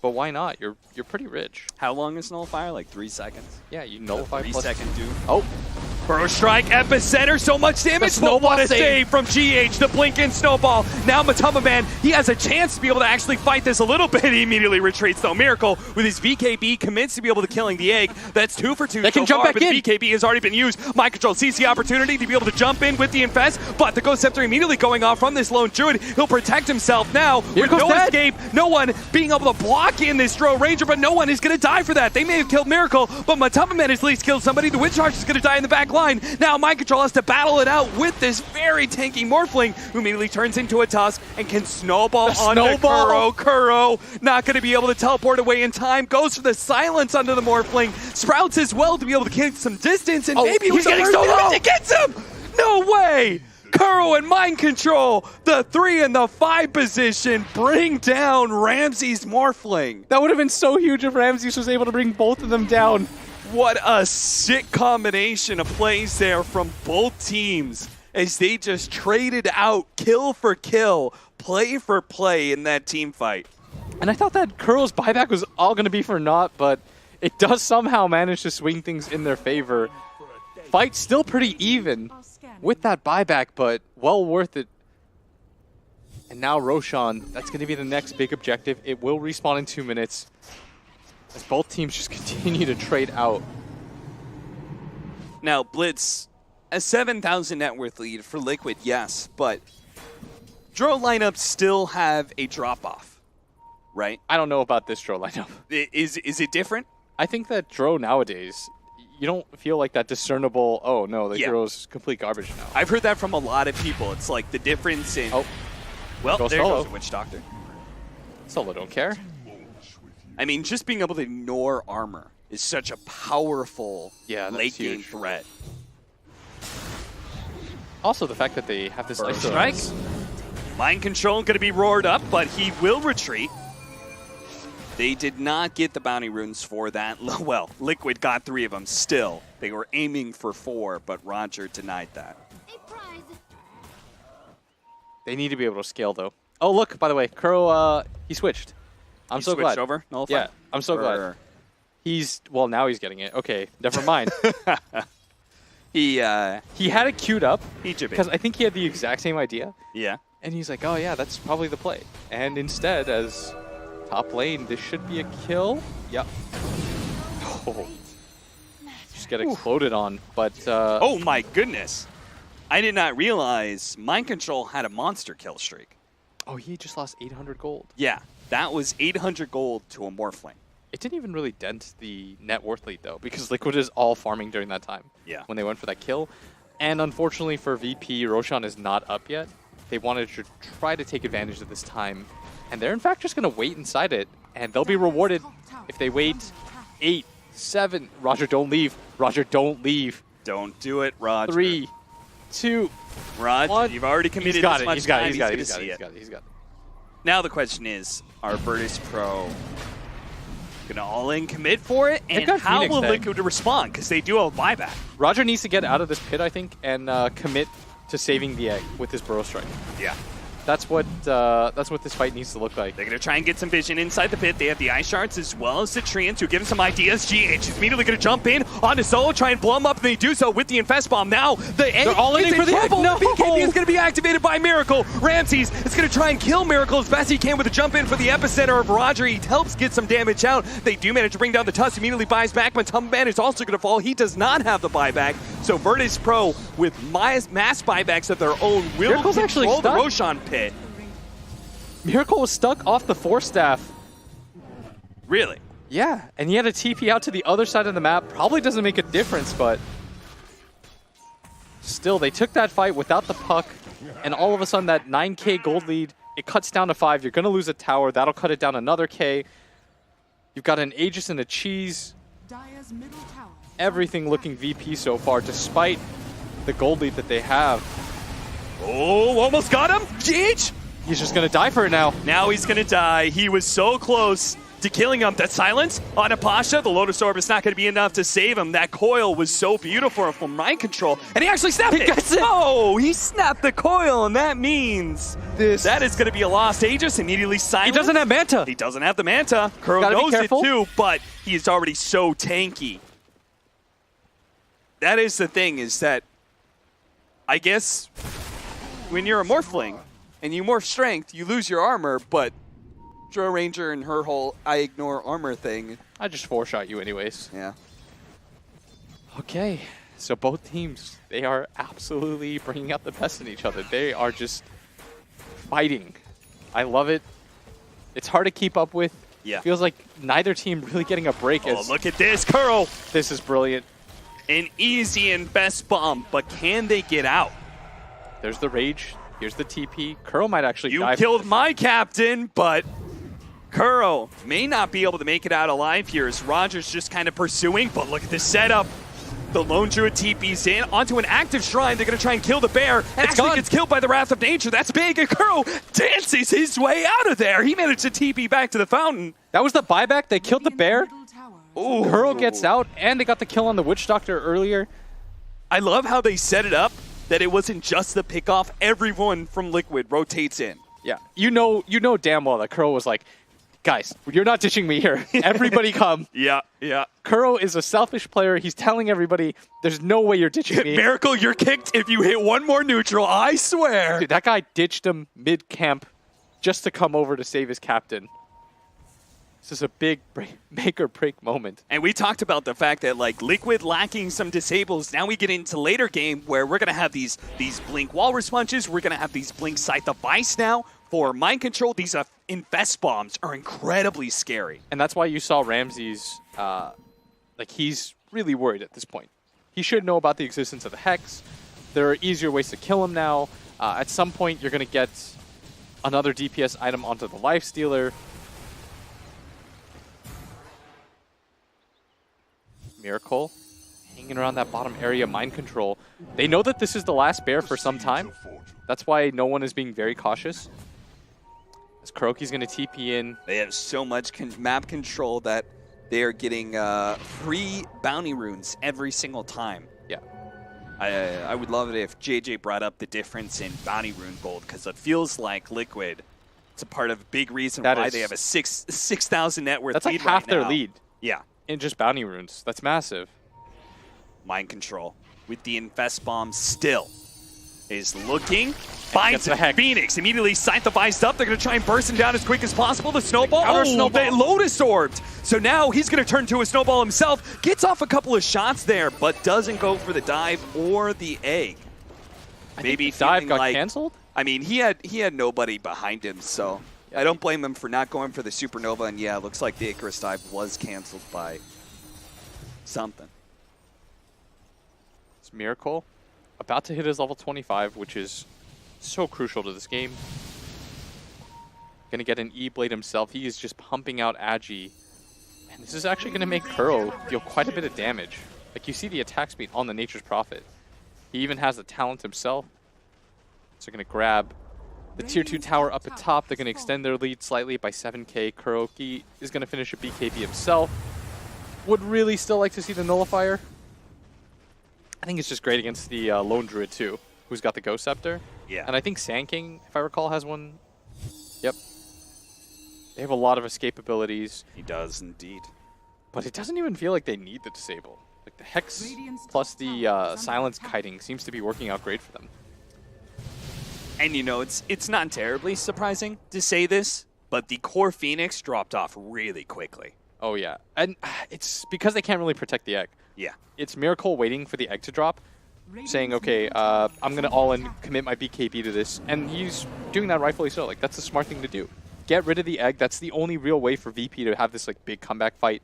But why not? You're pretty rich. How long is Nullifier? Like 3 seconds? Yeah, you nullify 3 plus... second Doom. Oh! Burrow Strike, Epicenter, so much damage, but snowball what a save. save from GH, the blink in Snowball. Now Matama Man, he has a chance to be able to actually fight this a little bit. He immediately retreats, though. Miracle, with his VKB, commits to be able to killing the egg. That's 2 for 2 They can so jump far, back but in. the VKB has already been used. Mind Control sees the opportunity to be able to jump in with the Infest, but the Ghost Scepter immediately going off from this lone Druid. He'll protect himself now with goes no dead. escape, no one being able to block in this Drow Ranger, but no one is going to die for that. They may have killed Miracle, but Matama Man has at least killed somebody. The Witch Charge is going to die in the back line. Now Mind Control has to battle it out with this very tanky Morphling, who immediately turns into a Tusk and can snowball onto Kuro. Kuro not going to be able to teleport away in time. Goes for the silence under the Morphling. Sprouts as well to be able to get some distance, and maybe he's with the getting first so low. damage, it gets him! No way! Kuro and Mind Control, the 3 and the 5 position, bring down Ramses Morphling. That would have been so huge if Ramses was able to bring both of them down. What a sick combination of plays there from both teams. as they just traded out kill for kill, play for play in that team fight. And I thought that Kuro's buyback was all going to be for naught, but it does somehow manage to swing things in their favor. Fight's still pretty even with that buyback, but well worth it. And now Roshan, that's going to be the next big objective. It will respawn in 2 minutes as both teams just continue to trade out. Now, Blitz, a 7,000 net worth lead for Liquid, yes, but draw lineups still have a drop-off, right? I don't know about this Dro lineup. Is it different? I think that Dro nowadays, you don't feel like that discernible, oh no, the Dro's complete garbage now. I've heard that from a lot of people. It's like the difference in... Oh, well, goes there solo. goes the Witch Doctor. Solo don't care. I mean, just being able to ignore armor is such a powerful late game huge. threat. Also, the fact that they have this First extra strike. Mind control going to be roared up, but he will retreat. They did not get the bounty runes for that. Well, Liquid got 3 of them still. They were aiming for 4, but Roger denied that. They need to be able to scale, though. Oh, look, by the way, Kuro, he switched. I'm so glad. Switched over? Yeah, I'm so glad. Well, now he's getting it. Okay, never mind. He had it queued up he because I think he had the exact same idea. Yeah. And he's like, oh, yeah, that's probably the play. And instead, as top lane, this should be a kill. Yep. Oh. Just get exploded on, but... oh, my goodness. I did not realize Mind Control had a monster kill streak. Oh, he just lost 800 gold. Yeah, that was 800 gold to a Morphling. It didn't even really dent the net worth lead, though, because Liquid is all farming during that time. Yeah. When they went for that kill. And unfortunately for VP, Roshan is not up yet. They wanted to try to take advantage of this time. And they're, in fact, just going to wait inside it. And they'll be rewarded if they wait 8, 7. Roger, don't leave. Roger, don't leave. Don't do it, Roger. 3, 2, Roger, 1. you've already committed He's got this it. much He's got time. it. He's got it. He's He's gonna got it. see He's got it. Now the question is, are Virtus.pro going to all-in commit for it? And how Phoenix will then. Liquid respond? Because they do have a buyback. Roger needs to get out of this pit, I think, and commit to saving the egg with his Burrow Strike. Yeah. That's what this fight needs to look like. They're going to try and get some vision inside the pit. They have the Ice Shards as well as the Treants who give him some ideas. GH is immediately going to jump in onto Solo, try and blow him up, and they do so with the Infest Bomb. Now, they're all in for the egg. No! The BKB is going to be activated by Miracle. Ramses is going to try and kill Miracle as best he can with a jump in for the epicenter of Roger. He helps get some damage out. They do manage to bring down the Tusk, immediately buys back, but Tumban is also going to fall. He does not have the buyback. So Virtus.pro, with mass buybacks of their own, will Miracle's actually control the stuck. Roshan pit. Miracle was stuck off the Force Staff. Really? Yeah, and he had a TP out to the other side of the map. Probably doesn't make a difference, but still, they took that fight without the puck, and all of a sudden, that 9k gold lead, it cuts down to 5. You're going to lose a tower. That'll cut it down another K. You've got an Aegis and a Cheese. Dire's middle tower. Everything looking VP so far, despite the gold lead that they have. Oh, almost got him. GH. He's just going to die for it now. Now he's going to die. He was so close to killing him. That silence on Apasha, the Lotus Orb is not going to be enough to save him. That coil was so beautiful from Mind Control, and he actually snapped it. Oh, he snapped the coil, and that means that is going to be a lost Aegis. Immediately silent. He doesn't have Manta. He doesn't have the Manta. Kuro knows it too, but he's already so tanky. That is the thing, is that I guess when you're a Morphling and you morph strength, you lose your armor, but Dro Ranger and her whole I ignore armor thing. I just 4-shot you anyways. Yeah. Okay, so both teams, they are absolutely bringing out the best in each other. They are just fighting. I love it. It's hard to keep up with. Yeah. Feels like neither team really getting a break. Oh, look at this, Kuro. This is brilliant. An easy and best bomb, but can they get out? There's the rage. Here's the TP. Kuro might actually die. You killed my captain, but Kuro may not be able to make it out alive here as Roger's just kind of pursuing, but look at this setup. The Lone Druid TP's in onto an active shrine. They're going to try and kill the bear. And actually gets killed by the Wrath of Nature. That's big. And Kuro dances his way out of there. He managed to TP back to the fountain. That was the buyback. They killed the bear. Ooh. Kuro gets out, and they got the kill on the Witch Doctor earlier. I love how they set it up that it wasn't just the pickoff. Everyone from Liquid rotates in. Yeah, you know damn well that Kuro was like, guys, you're not ditching me here. Everybody come. Yeah. Kuro is a selfish player. He's telling everybody, there's no way you're ditching me. Miracle, you're kicked if you hit one more neutral, I swear. Dude, that guy ditched him mid-camp just to come over to save his captain. This is a big make or break moment. And we talked about the fact that like Liquid lacking some disables. Now we get into later game where we're gonna have these blink walrus punches. We're gonna have these blink scythe of vice now for mind control. These infest bombs are incredibly scary. And that's why you saw Ramses, like he's really worried at this point. He should know about the existence of the Hex. There are easier ways to kill him now. At some point you're gonna get another DPS item onto the Lifestealer. Miracle hanging around that bottom area, mind control. They know that this is the last bear for some time. That's why no one is being very cautious. As KuroKy's going to TP in. They have so much map control that they are getting free bounty runes every single time. Yeah. I would love it if JJ brought up the difference in bounty rune gold, because it feels like Liquid, it's a part of a big reason why they have a 6,000 net worth lead. That's like half their lead. Yeah. In just bounty runes. That's massive. Mind control with the infest bomb still is looking. Finds the Hex. Phoenix immediately scythe-vised up. They're going to try and burst him down as quick as possible. The snowball. Counter snowball. They Lotus orbed. So now he's going to turn to a snowball himself. Gets off a couple of shots there, but doesn't go for the dive or the egg. Maybe dive got canceled? I mean, he had nobody behind him, so I don't blame him for not going for the supernova. And yeah, it looks like the Icarus dive was canceled by something. It's Miracle about to hit his level 25, which is so crucial to this game. Gonna get an E-Blade himself. He is just pumping out Agi. And this is actually gonna make Kuro deal quite a bit of damage. Like, you see the attack speed on the Nature's Prophet. He even has the talent himself. So they're gonna grab the tier 2 tower up at top. They're gonna extend their lead slightly by 7k. KuroKy is gonna finish a BKB himself. Would really still like to see the Nullifier. I think it's just great against the Lone Druid too, who's got the Ghost Scepter. Yeah. And I think Sand King, if I recall, has one. Yep. They have a lot of escape abilities. He does indeed. But it doesn't even feel like they need the disable. Like the Hex plus the Silence Kiting seems to be working out great for them. And you know, it's not terribly surprising to say this, but the core Phoenix dropped off really quickly. Oh yeah. And it's because they can't really protect the egg. Yeah. It's Miracle waiting for the egg to drop, saying, okay, I'm going to all-in commit my BKB to this. And he's doing that rightfully so. Like, that's the smart thing to do. Get rid of the egg. That's the only real way for VP to have this, like, big comeback fight.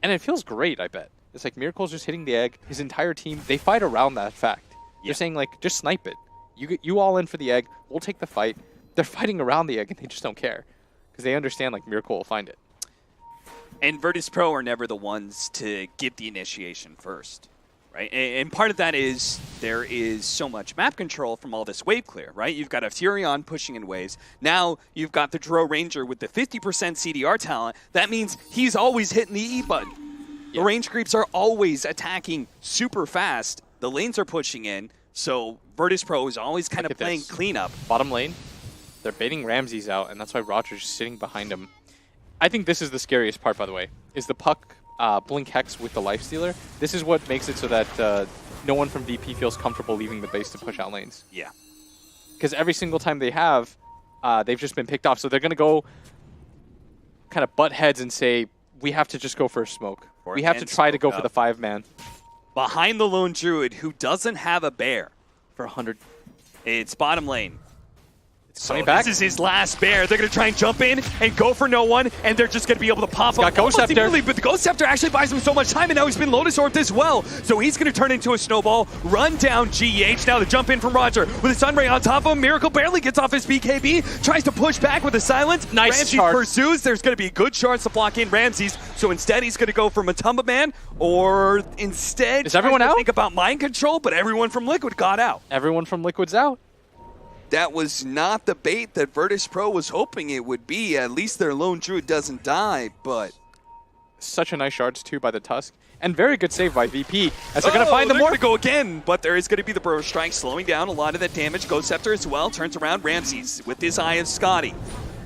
And it feels great, I bet. It's like Miracle's just hitting the egg. His entire team, they fight around that fact. Yeah. They're saying, like, just snipe it. You all in for the egg. We'll take the fight. They're fighting around the egg, and they just don't care. Because they understand, like, Miracle will find it. And Virtus.pro are never the ones to give the initiation first, right? And part of that is there is so much map control from all this wave clear, right? You've got a Furion pushing in waves. Now you've got the Dro Ranger with the 50% CDR talent. That means he's always hitting the E button. Yeah. The range creeps are always attacking super fast. The lanes are pushing in, so Virtus.pro is always kind of playing cleanup. Bottom lane, they're baiting Ramses out, and that's why Roger's just sitting behind him. I think this is the scariest part, by the way, is the Puck Blink Hex with the Lifestealer. This is what makes it so that no one from VP feels comfortable leaving the base to push out lanes. Yeah. Because every single time they have, they've just been picked off. So they're going to go kind of butt heads and say, we have to just go for a smoke. We have to try to go for the 5-man. Behind the Lone Druid, who doesn't have a bear. For 100. It's bottom lane. So this is his last bear. They're going to try and jump in and go for no one, and they're just going to be able to pop up. Ghost Scepter. But the Ghost Scepter actually buys him so much time, and now he's been Lotus Orbed as well. So he's going to turn into a snowball, run down GH. Now the jump in from Roger with a Sunray on top of him. Miracle barely gets off his BKB, tries to push back with a silence. Nice Ramses charge. pursues. There's going to be good shards to block in Ramses. So instead, he's going to go for Matumba Man, or instead, is everyone out? Think about mind control, but everyone from Liquid got out. Everyone from Liquid's out. That was not the bait that Virtus.pro was hoping it would be. At least their Lone Druid doesn't die, but... Such a nice shards, too, by the Tusk. And very good save by VP as they're going to find the they're more. going to go again, but there is going to be the Burrow Strike slowing down a lot of that damage. Ghost Scepter as well, turns around Ramses with his Eye of Scotty.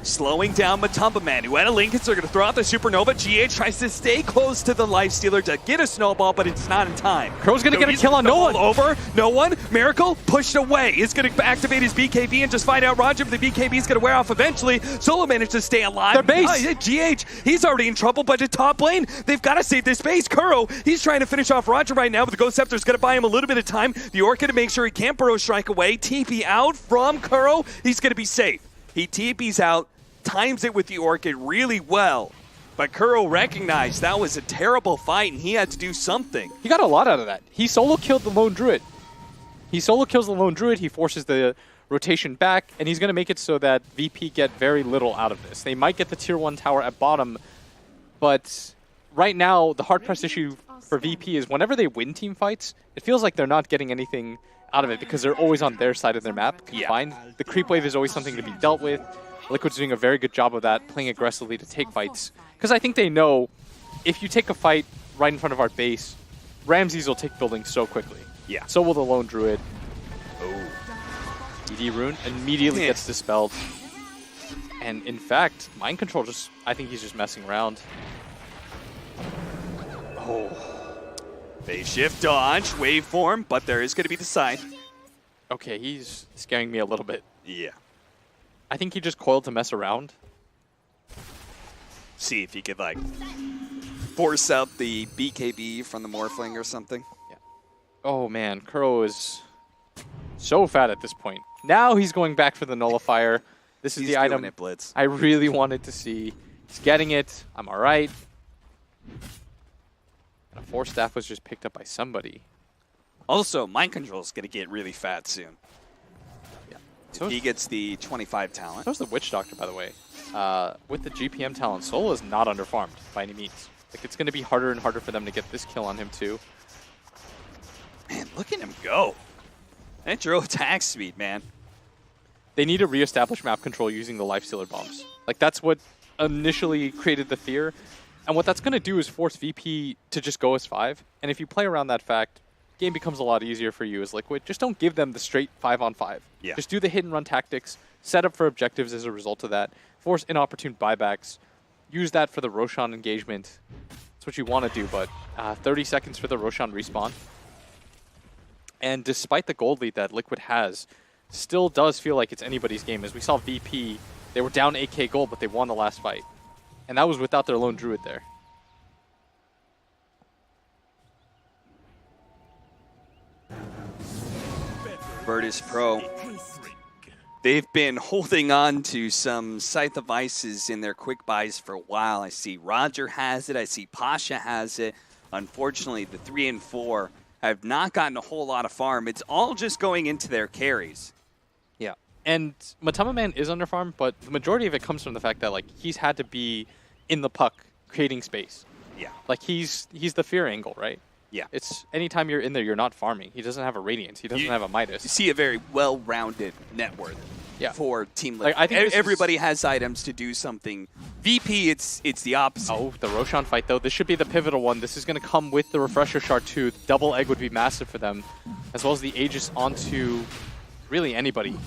Slowing down Matumba Man, who had a Lincoln, so they're going to throw out the Supernova. GH tries to stay close to the Lifestealer to get a snowball, but it's not in time. Crow's going to get a kill on no one. Over, no one. Miracle pushed away. He's going to activate his BKB and just find out Roger, but the BKB is going to wear off eventually. Solo managed to stay alive. Their base. GH, he's already in trouble, but at top lane, they've got to save this base. Kuro, he's trying to finish off Roger right now, but the Ghost Scepter is going to buy him a little bit of time. The Orchid to make sure he can't Burrow Strike away. TP out from Kuro. He's going to be safe. He TP's out. Times it with the Orchid really well, but Kuro recognized that was a terrible fight and he had to do something. He got a lot out of that. He solo killed the lone druid. He solo kills the lone druid, he forces the rotation back, and he's going to make it so that VP get very little out of this. They might get the tier 1 tower at bottom, but right now the hard press issue for VP is whenever they win team fights, it feels like they're not getting anything out of it because they're always on their side of their map confined. Yeah. The creep wave is always something to be dealt with. Liquid's doing a very good job of that, playing aggressively to take fights. Because I think they know if you take a fight right in front of our base, Ramses will take buildings so quickly. Yeah. So will the lone druid. Oh. ED rune immediately gets dispelled. And in fact, mind control just, I think he's just messing around. Oh. Phase shift dodge, waveform, but there is going to be the side. Okay, he's scaring me a little bit. Yeah. I think he just coiled to mess around. See if he could, like, force out the BKB from the Morphling or something. Yeah. Oh, man. Kuro is so fat at this point. Now he's going back for the Nullifier. This is the item Blitz. I really wanted to see. He's getting it. I'm all right. And a Force Staff was just picked up by somebody. Also, Mind Control is going to get really fat soon. So he gets the 25 talent. So is the Witch Doctor, by the way. With the GPM talent, Solo is not underfarmed by any means. Like, it's going to be harder and harder for them to get this kill on him, too. Man, look at him go. Intro attack speed, man. They need to reestablish map control using the Lifestealer bombs. Like, that's what initially created the fear. And what that's going to do is force VP to just go as 5. And if you play around that fact, game becomes a lot easier for you as Liquid. Just don't give them the straight 5-on-5. Yeah. Just do the hit and run tactics, set up for objectives as a result of that, force inopportune buybacks, use that for the Roshan engagement. That's what you want to do, but 30 seconds for the Roshan respawn. And despite the gold lead that Liquid has, still does feel like it's anybody's game. As we saw VP, they were down 8k gold, but they won the last fight. And that was without their lone druid there. Virtus.pro. They've been holding on to some Scythe of Ices in their quick buys for a while. I see Roger has it. I see Pasha has it. Unfortunately, the 3 and 4 have not gotten a whole lot of farm. It's all just going into their carries. Yeah. And Matama Man is under farm, but the majority of it comes from the fact that, like, he's had to be in the puck creating space. Yeah. Like, he's the fear angle, right? Yeah. It's anytime you're in there, you're not farming. He doesn't have a Radiance. He doesn't have a Midas. You see a very well-rounded net worth for Team Liquid. Like, I think everybody has items to do something. VP, it's the opposite. Oh, the Roshan fight, though. This should be the pivotal one. This is going to come with the Refresher Shard, too. The double egg would be massive for them, as well as the Aegis onto really anybody.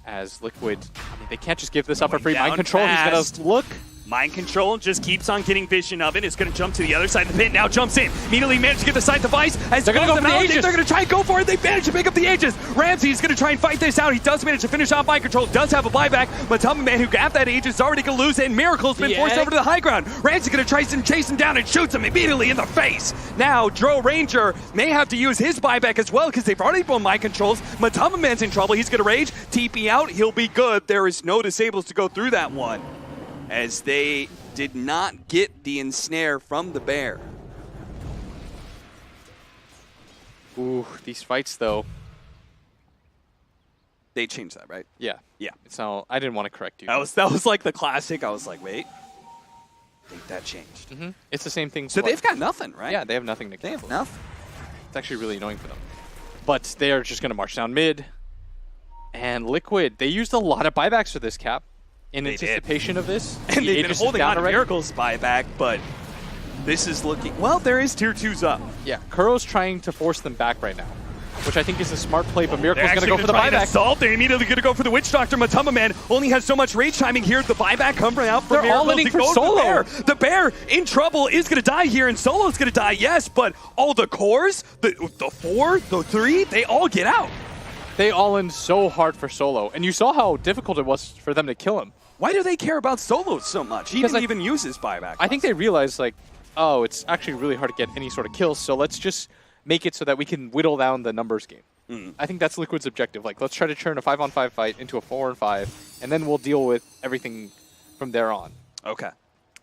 As Liquid, I mean, they can't just give this up for free. Mind Control, he's going to look. Mind Control just keeps on getting vision of it. It's going to jump to the other side of the pit. Now jumps in. Immediately managed to get the side device. As they're going to go for the Aegis. They're going to try and go for it. They managed to pick up the Aegis. Ramsey is going to try and fight this out. He does manage to finish off Mind Control. Does have a buyback. Matama Man, who got that Aegis, is already going to lose it. And Miracle's been forced over to the high ground. Ramsey going to try and chase him down and shoots him immediately in the face. Now, Dro Ranger may have to use his buyback as well because they've already blown Mind Controls. Matama Man's in trouble. He's going to rage. TP out. He'll be good. There is no disables to go through that one, as they did not get the ensnare from the bear. Ooh, these fights, though. They changed that, right? Yeah. Yeah. So I didn't want to correct you. That was like the classic. I was like, wait. I think that changed. Mm-hmm. It's the same thing. So they've got nothing, right? Yeah, they have nothing to They have cancel. nothing. It's actually really annoying for them. But they are just going to march down mid. And Liquid, they used a lot of buybacks for this, Cap. In anticipation of this. And they've been holding on to Miracle's buyback, but This is looking... Well, there is tier 2s up. Yeah, Kuro's trying to force them back right now, which I think is a smart play, but Miracle's They're going to go for the try an buyback. assault. They're immediately going to go for the Witch Doctor. Matuma Man only has so much rage timing here. The buyback coming out for They're all Miracle in to for go Solo. The bear. The bear in trouble is going to die here, and Solo's going to die, yes, but all the cores, the 4, the 3, they all get out. They all in so hard for Solo, and you saw how difficult it was for them to kill him. Why do they care about Solo so much? He didn't even use his buyback. I think they realized, like, oh, it's actually really hard to get any sort of kills, so let's just make it so that we can whittle down the numbers game. I think that's Liquid's objective. Like, let's try to turn a 5-on-5 fight into a 4-on-5, and then we'll deal with everything from there on. Okay.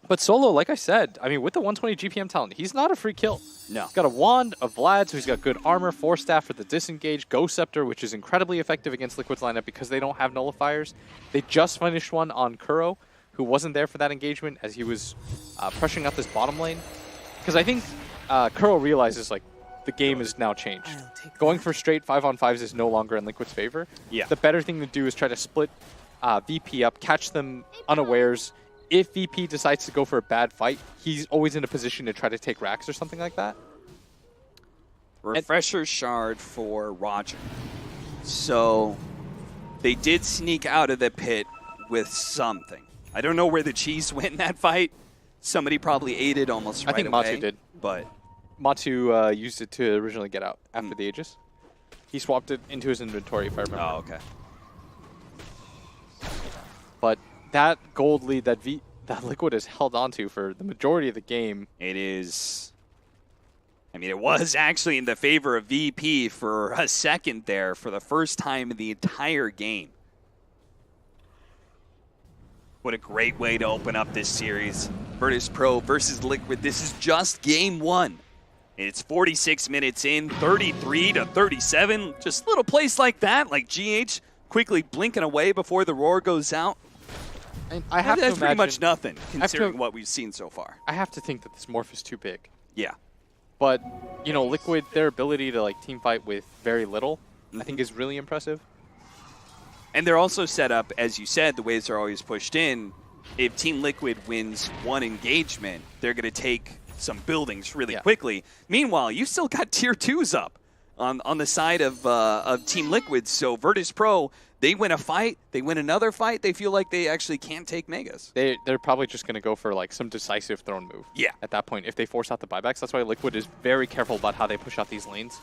But Solo, like I said, I mean, with the 120 GPM talent, he's not a free kill. No. He's got a wand, a Vlad, so he's got good armor, Force Staff for the disengage, Ghost Scepter, which is incredibly effective against Liquid's lineup because they don't have nullifiers. They just finished one on Kuro, who wasn't there for that engagement as he was pressuring out this bottom lane. Because I think Kuro realizes, like, the game has now changed. Going for straight 5-on-5s is no longer in Liquid's favor. Yeah. The better thing to do is try to split VP up, catch them unawares. If VP decides to go for a bad fight, he's always in a position to try to take racks or something like that. Refresher shard for Roger. So they did sneak out of the pit with something. I don't know where the cheese went in that fight. Somebody probably ate it almost right away. I think Matu did. But Matu used it to originally get out after the Aegis. He swapped it into his inventory, if I remember. Oh, okay. But that gold lead that Liquid has held onto for the majority of the game. It is... I mean, it was actually in the favor of VP for a second there for the first time in the entire game. What a great way to open up this series. Virtus.pro versus Liquid. This is just game 1. It's 46 minutes in, 33-37. Just little plays like that, like GH quickly blinking away before the roar goes out. And I have That's to pretty imagine, much nothing, considering what we've seen so far. I have to think that this morph is too big. Yeah. But, you know, Liquid, their ability to, like, team fight with very little, I think is really impressive. And they're also set up, as you said, the waves are always pushed in. If Team Liquid wins one engagement, they're going to take some buildings really quickly. Meanwhile, you still got tier 2s up on the side of Team Liquid. So Virtus.pro, they win a fight, they win another fight, they feel like they actually can't take Megas. They're probably just going to go for, like, some decisive throne move. Yeah. At that point, if they force out the buybacks. That's why Liquid is very careful about how they push out these lanes.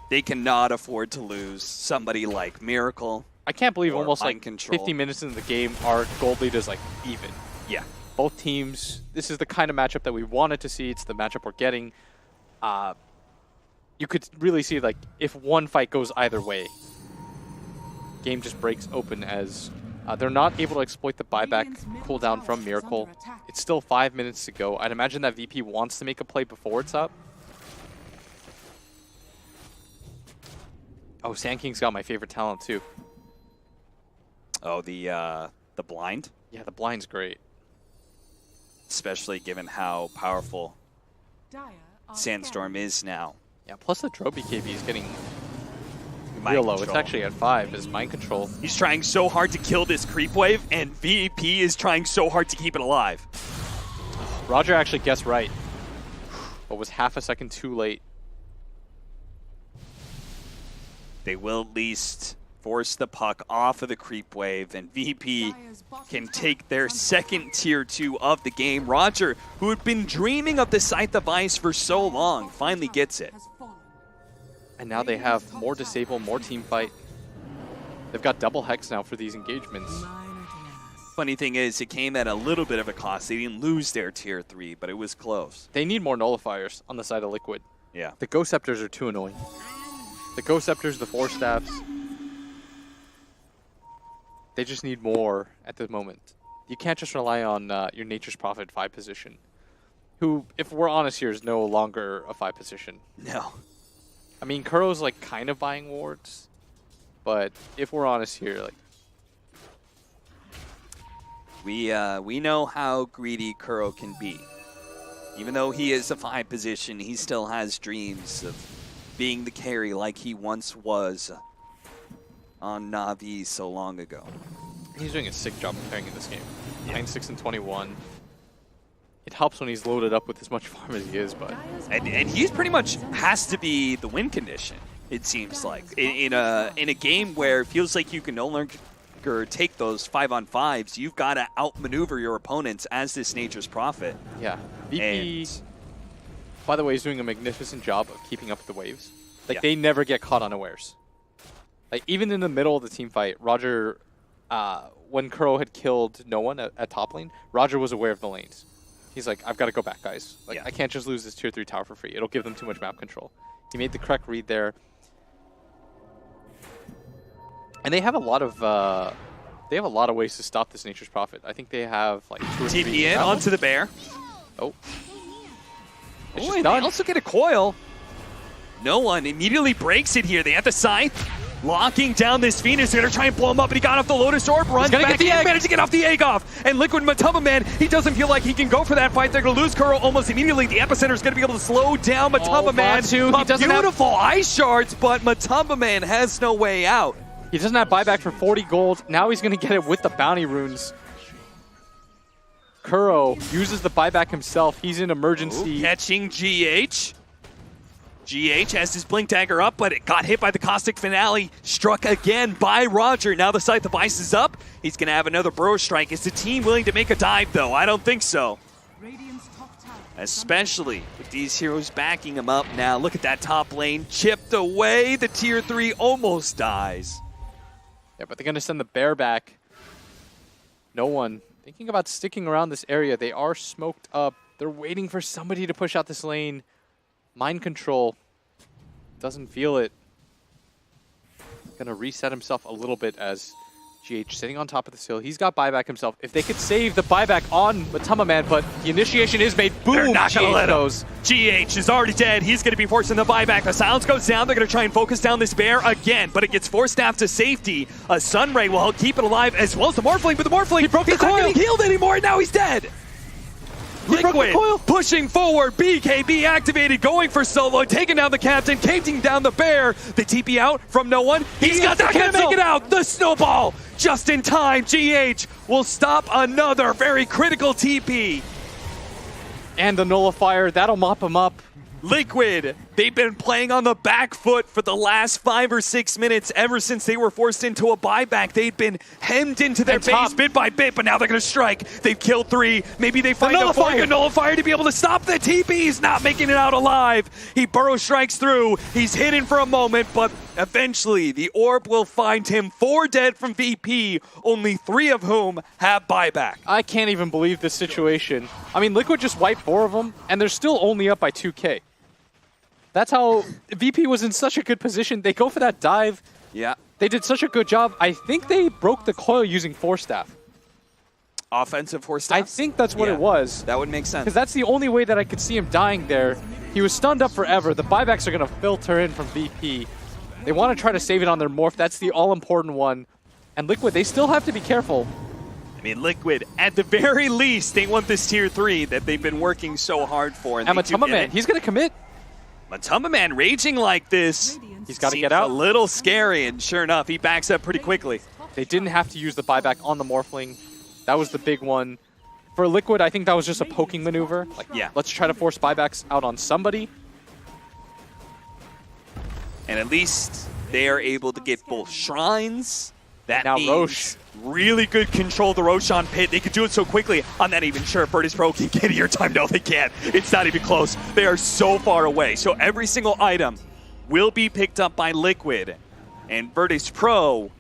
They cannot afford to lose somebody like Miracle. I can't believe almost Mind like Control. 50 minutes into the game, our gold lead is like even. Yeah. Both teams, this is the kind of matchup that we wanted to see. It's the matchup we're getting. You could really see, like, if one fight goes either way, game just breaks open as they're not able to exploit the buyback cooldown from Miracle. It's still 5 minutes to go. I'd imagine that VP wants to make a play before it's up. Oh, Sand King's got my favorite talent too. Oh, the blind? Yeah, the blind's great. Especially given how powerful Sandstorm is now. Yeah, plus the Drow BKB is getting Mind real low. control. It's actually at 5 is mind control. He's trying so hard to kill this creep wave, and VP is trying so hard to keep it alive. Roger actually guessed right, but was half a second too late. They will at least force the puck off of the creep wave, and VP can take their second tier 2 of the game. Roger, who had been dreaming of the Scythe of Ice for so long, finally gets it. And now they have more disable, more team fight. They've got double hex now for these engagements. Funny thing is, it came at a little bit of a cost. They didn't lose their tier 3, but it was close. They need more nullifiers on the side of Liquid. Yeah. The Ghost Scepters are too annoying. The Ghost Scepters, the Force Staffs, they just need more at the moment. You can't just rely on your Nature's Prophet 5 position, who, if we're honest here, is no longer a 5 position. No. I mean, Kuro's like kind of buying wards, but if we're honest here, like we know how greedy Kuro can be. Even though he is a 5 position, he still has dreams of being the carry like he once was on Na'Vi so long ago. he's doing a sick job of carrying in this game. Yeah. 9-6 and 21. It helps when he's loaded up with as much farm as he is, but And he's pretty much has to be the win condition, it seems like. In a game where it feels like you can no longer take those 5-on-5s, you've got to outmaneuver your opponents as this Nature's Prophet. yeah. VP, by the way, is doing a magnificent job of keeping up with the waves. Like, they never get caught unawares. Like, even in the middle of the team fight, Roger, when Kuro had killed no one at top lane, Roger was aware of the lanes. He's like, I've got to go back, guys. Like, I can't just lose this tier 3 tower for free. It'll give them too much map control. He made the correct read there. And they have a lot of ways to stop this Nature's Prophet. I think they have like 2 or 3. TP in onto the bear. Oh. It's Oh, just and they done. also get a coil. No one immediately breaks it here. They have the Scythe. Locking down this Phoenix. They're going to try and blow him up, but he got off the Lotus Orb, runs gonna back get the in, egg. managed to get off the egg off. And Liquid Matuma Man, he doesn't feel like he can go for that fight. They're going to lose Kuro almost immediately. The Epicenter is going to be able to slow down Matuma Man. Vatu, he doesn't have- Beautiful ice shards, but Matuma Man has no way out. He doesn't have buyback for 40 gold. Now he's going to get it with the bounty runes. Kuro uses the buyback himself. He's in emergency. Catching GH. GH has his Blink Dagger up, but it got hit by the Caustic Finale. Struck again by Roger. Now the Scythe of Ice is up. He's going to have another Burrow Strike. Is the team willing to make a dive, though? I don't think so. Radiant's top tower. Especially with these heroes backing him up now. Look at that top lane. Chipped away. The tier 3 almost dies. Yeah, but they're going to send the bear back. No one thinking about sticking around this area. They are smoked up. They're waiting for somebody to push out this lane. Mind control. Doesn't feel it. Gonna reset himself a little bit as GH sitting on top of the hill. He's got buyback himself. If they could save the buyback on Matuma Man, but the initiation is made. Boom! They're not going to GH let him. goes. GH is already dead. He's going to be forcing the buyback. The silence goes down. They're going to try and focus down this bear again, but it gets forced staff to safety. A Sunray will help keep it alive, as well as the Morphling, but the Morphling, broke the he's not coil. getting healed anymore, and now he's dead. broke the Liquid coil. pushing forward. BKB activated, going for solo, taking down the captain, taking down the bear. The TP out from no one. He's got not the going to cancel. take it out. The snowball just in time. GH will stop another very critical TP. And the nullifier, that'll mop him up. Liquid, they've been playing on the back foot for the last 5 or 6 minutes ever since they were forced into a buyback. They'd been hemmed into their And base top. bit by bit, but now they're going to strike. They've killed 3. Maybe they find a nullifier. nullifier to be able to stop the TP. He's not making it out alive. He burrow strikes through. He's hidden for a moment, but eventually the orb will find him. 4 dead from VP, only 3 of whom have buyback. I can't even believe this situation. I mean, Liquid just wiped 4 of them, and they're still only up by 2K. That's how VP was in such a good position. They go for that dive. Yeah. They did such a good job. I think they broke the coil using Force Staff. Offensive horse I staffs? think that's what Yeah. it was. That would make sense. Because that's the only way that I could see him dying there. He was stunned up forever. The buybacks are going to filter in from VP. They want to try to save it on their morph. That's the all-important one. And Liquid, they still have to be careful. I mean, Liquid, at the very least, they want this tier 3 that they've been working so hard for. And they do Matuma get Man, it. he's going to commit. Matuma Man raging like this. He's got to seems get out. a little scary, and sure enough, he backs up pretty quickly. They didn't have to use the buyback on the Morphling. That was the big one. For Liquid, I think that was just a poking maneuver. Like, Yeah. let's try to force buybacks out on somebody. And at least they are able to get both shrines. That Now means Roche. really good control of the Roshan pit. They could do it so quickly. I'm not even sure if Virtus.pro can get here time. No, they can't. It's not even close. They are so far away. So every single item will be picked up by Liquid. And Virtus.pro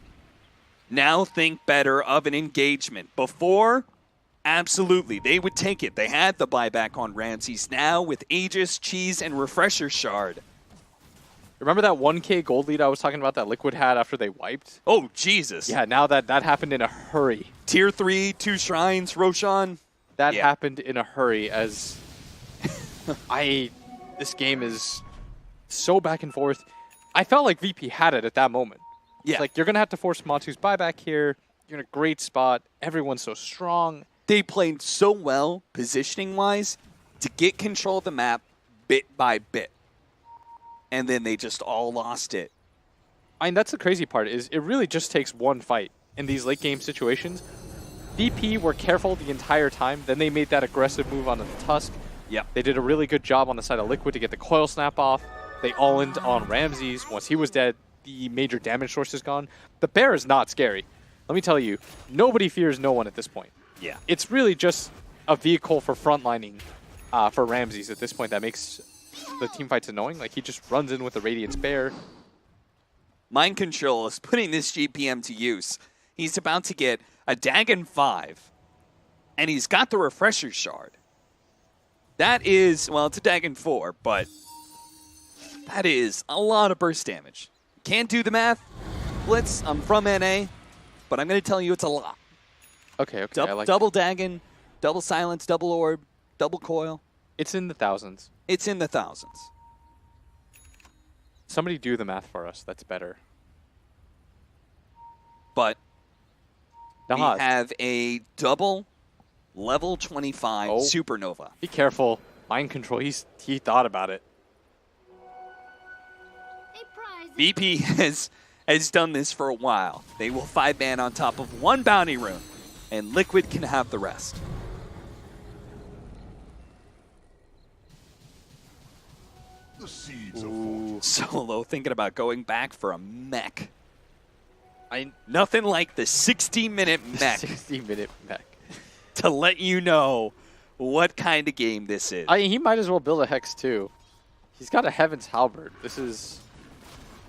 now think better of an engagement. Before, absolutely, they would take it. They had the buyback on Ramses. Now with Aegis, Cheese, and Refresher Shard. Remember that 1K gold lead I was talking about that Liquid had after they wiped? Oh, Jesus. Yeah, now that happened in a hurry. Tier 3, 2 shrines, Roshan. That Yeah. happened in a hurry as this game is so back and forth. I felt like VP had it at that moment. Yeah. It's like, you're going to have to force Matu's buyback here. You're in a great spot. Everyone's so strong. They played so well, positioning-wise, to get control of the map bit by bit. And then they just all lost it. I mean, that's the crazy part, is it really just takes one fight in these late game situations. VP were careful the entire time. Then they made that aggressive move on the Tusk. Yeah. They did a really good job on the side of Liquid to get the coil snap off. They all-ined on Ramses. Once he was dead, the major damage source is gone. The bear is not scary. Let me tell you, nobody fears no one at this point. Yeah. It's really just a vehicle for frontlining for Ramses at this point that makes the team fights annoying. Like, he just runs in with the Radiance Bear. Mind Control is putting this GPM to use. He's about to get a Dagon 5, and he's got the Refresher Shard. That is, well, it's a Dagon 4, but that is a lot of burst damage. Can't do the math. Blitz, I'm from NA, but I'm going to tell you it's a lot. Okay, okay. I like double Dagon, double Silence, double Orb, double Coil. It's in the thousands. It's in the thousands. Somebody do the math for us. That's better. But we Nahaz, have a double level 25 Supernova. be careful. Mind Control, he thought about it. VP has done this for a while. They will 5-man on top of one bounty rune, and Liquid can have the rest. The seeds of Ooh. Solo thinking about going back for a mech. Nothing like the 60-minute mech 60-minute mech. to let you know what kind of game this is. He might as well build a Hex too. He's got a Heaven's Halberd. This is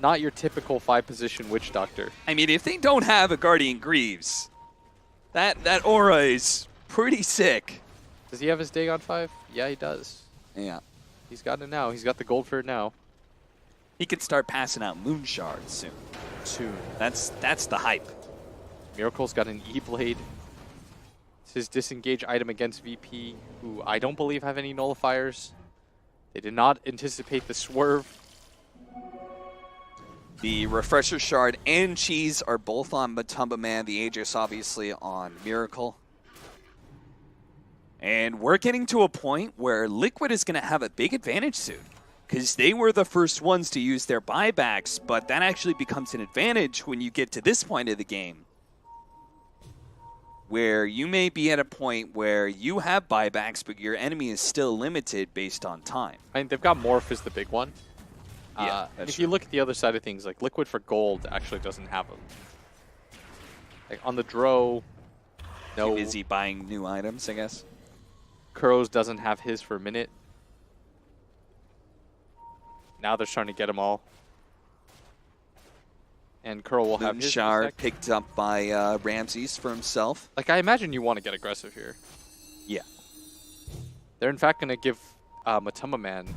not your typical 5-position Witch Doctor. I mean, if they don't have a Guardian Greaves, that aura is pretty sick. Does he have his Dagon 5? Yeah, he does. Yeah. He's got it now. He's got the gold for it now. He could start passing out moon shards soon. That's the hype. Miracle's got an E-Blade. It's his disengage item against VP, who I don't believe have any nullifiers. They did not anticipate the swerve. The Refresher Shard and Cheese are both on Matumba Man. The Aegis obviously on Miracle. And we're getting to a point where Liquid is going to have a big advantage soon. Because they were the first ones to use their buybacks, but that actually becomes an advantage when you get to this point of the game. Where you may be at a point where you have buybacks, but your enemy is still limited based on time. I mean, they've got Morph as the big one. Yeah, if you look at the other side of things, like Liquid for gold actually doesn't have them. Like on the Dro, no. Too busy buying new items, I guess. Kuro's doesn't have his for a minute. Now they're starting to get them all. And Kuro will have his Shard picked up by Ramses for himself. Like, I imagine you want to get aggressive here. Yeah. They're in fact going to give Matumba Man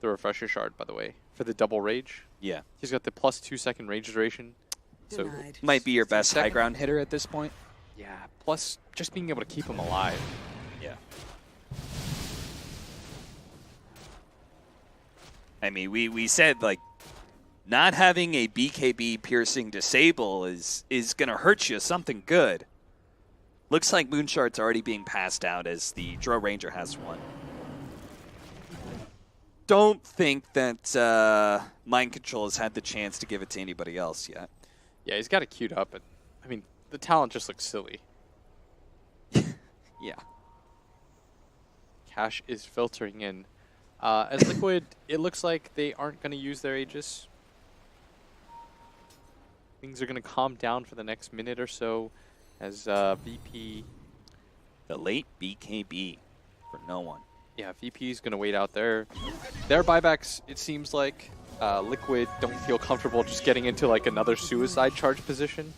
the Refresher Shard, by the way, for the double rage. Yeah. He's got the plus 2-second rage duration. So Denied. Might be your best high Second. ground hitter at this point. yeah, plus just being able to keep him alive. Yeah. I mean, we said, like, not having a BKB piercing disable is going to hurt you something good. Looks like Moonshard's already being passed out as the Dro Ranger has one. Don't think that Mind Control has had the chance to give it to anybody else yet. Yeah, he's got it queued up. And I mean, the talent just looks silly. Yeah. Cash is filtering in. As Liquid, it looks like they aren't going to use their Aegis. Things are going to calm down for the next minute or so as VP... The late BKB for no one. Yeah, VP is going to wait out there. Their buybacks, it seems like, Liquid don't feel comfortable just getting into like another suicide charge position.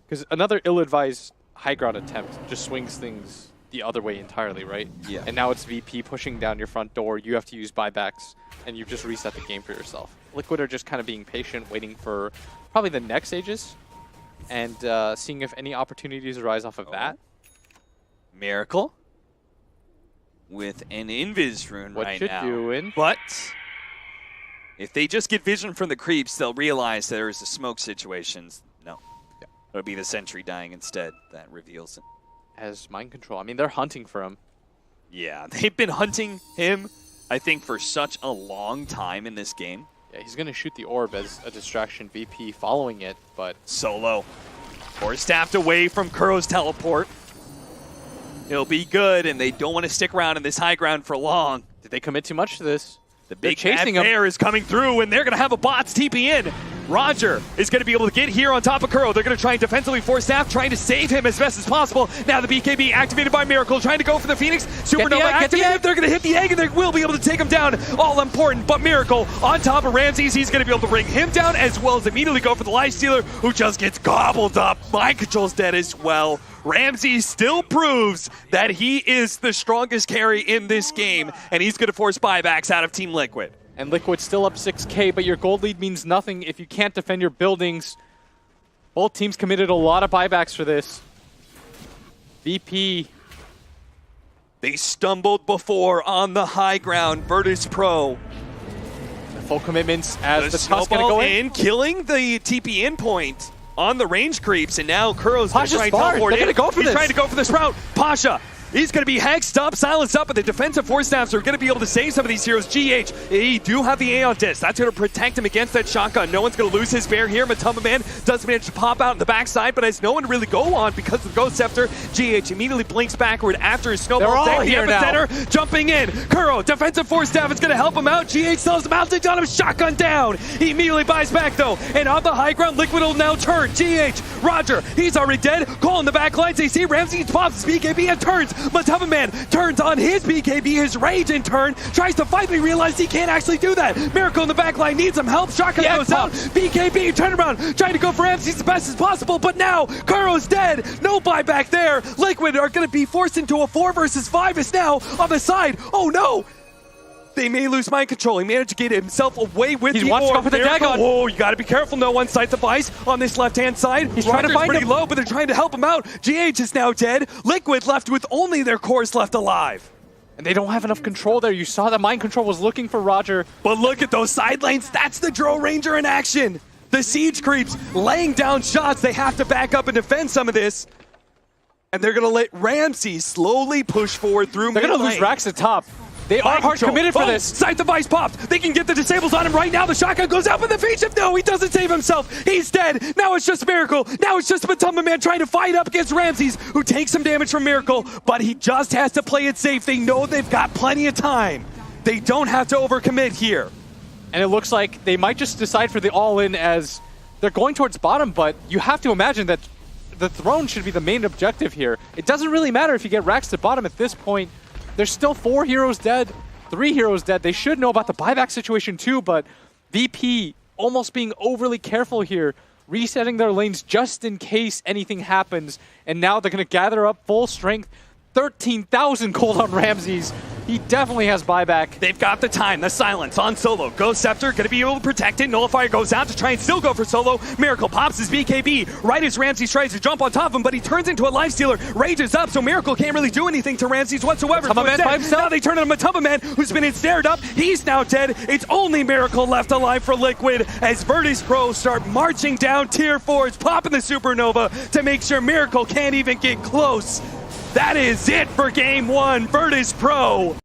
Because another ill-advised high ground attempt just swings things the other way entirely, right? Yeah. And now it's VP pushing down your front door. You have to use buybacks, and you've just reset the game for yourself. Liquid are just kind of being patient, waiting for probably the next Aegis, and seeing if any opportunities arise off of that. Miracle with an Invis rune right now. What you doing? But if they just get vision from the creeps, they'll realize there's a smoke situation. No. Yeah. It'll be the sentry dying instead that reveals it. As Mind Control. I mean, they're hunting for him. Yeah, they've been hunting him, I think, for such a long time in this game. Yeah, he's going to shoot the orb as a distraction. VP following it, but... Solo. Or staffed away from Kuro's teleport. It'll be good, and they don't want to stick around in this high ground for long. Did they commit too much to this? The They're big chasing bad him. bear is coming through, and they're going to have a bots TP in. Roger is going to be able to get here on top of Kuro. They're going to try and defensively force staff, trying to save him as best as possible. Now the BKB activated by Miracle, trying to go for the Phoenix. Supernova activated. They're going to hit the egg, and they will be able to take him down. All important, but Miracle on top of Ramses. He's going to be able to bring him down, as well as immediately go for the Lifestealer, who just gets gobbled up. Mind Control's dead as well. Ramsey still proves that he is the strongest carry in this game, and he's going to force buybacks out of Team Liquid. And Liquid's still up 6K, but your gold lead means nothing if you can't defend your buildings. Both teams committed a lot of buybacks for this. VP. They stumbled before on the high ground. Virtus.pro. Full commitments as the Tusk snowball going to go in. killing the TP in point on the range creeps, and now Kuro's going to try and teleport in. They're going to go for He's this. trying to go for the Sprout. Pasha. He's going to be hexed up, silenced up, but the defensive force staffs are going to be able to save some of these heroes. GH, he do have the Aeon Disc. That's going to protect him against that shotgun. No one's going to lose his bear here. Matumba Man does manage to pop out in the backside, but has no one to really go on because of the Ghost Scepter. GH immediately blinks backward after his snowball. They're all the here now. epicenter, jumping in. Kuro, defensive force staff is going to help him out. GH sells him out. On him, shotgun down. He immediately buys back though, and on the high ground, Liquid will now turn. GH, Roger, he's already dead. Cole in the back lines. They see Ramsey pops his BKB and turns. Matumba Man turns on his BKB, his rage in turn, tries to fight, but he realizes he can't actually do that. Miracle in the back line needs some help. Shotgun goes out. BKB turn around, trying to go for Ramsey as best as possible, but now Kuro's dead. No buyback there. Liquid are going to be forced into a 4 versus 5. It's now on the side. Oh no! They may lose mind control. He managed to get himself away with the wants to go orb. for the Dagon. Oh, you got to be careful. No one sight device on this left-hand side. He's trying to find pretty him. low, but they're trying to help him out. GH is now dead. Liquid left with only their cores left alive. And they don't have enough control there. You saw that Mind Control was looking for Roger. But look at those side lanes. That's the Drow Ranger in action. The siege creeps laying down shots. They have to back up and defend some of this. And they're going to let Ramsey slowly push forward through They're going to lose Rax at top. They are hard committed for this. Sight device popped. They can get the disables on him right now. The shotgun goes out, but the feed shift, no, he doesn't save himself. He's dead. Now it's just Miracle. Now it's just Matumba Man trying to fight up against Ramses, who takes some damage from Miracle, but he just has to play it safe. They know they've got plenty of time. They don't have to overcommit here. And it looks like they might just decide for the all-in as they're going towards bottom, but you have to imagine that the throne should be the main objective here. It doesn't really matter if you get Rax to bottom at this point. There's still 4 heroes dead, 3 heroes dead. They should know about the buyback situation too, but VP almost being overly careful here, resetting their lanes just in case anything happens. And now they're going to gather up full strength. 13,000 cold on Ramses. He definitely has buyback. They've got the time, the silence on Solo. Ghost Scepter going to be able to protect it. Nullifier goes out to try and still go for Solo. Miracle pops his BKB right as Ramses tries to jump on top of him, but he turns into a Lifestealer. Rages up, so Miracle can't really do anything to Ramses whatsoever. Matumba Man by himself. Now they turn on Matumba Man, who's been ensnared up. He's now dead. It's only Miracle left alive for Liquid as Virtus.pro start marching down tier 4s, popping the Supernova to make sure Miracle can't even get close. That is it for Game 1. Virtus.pro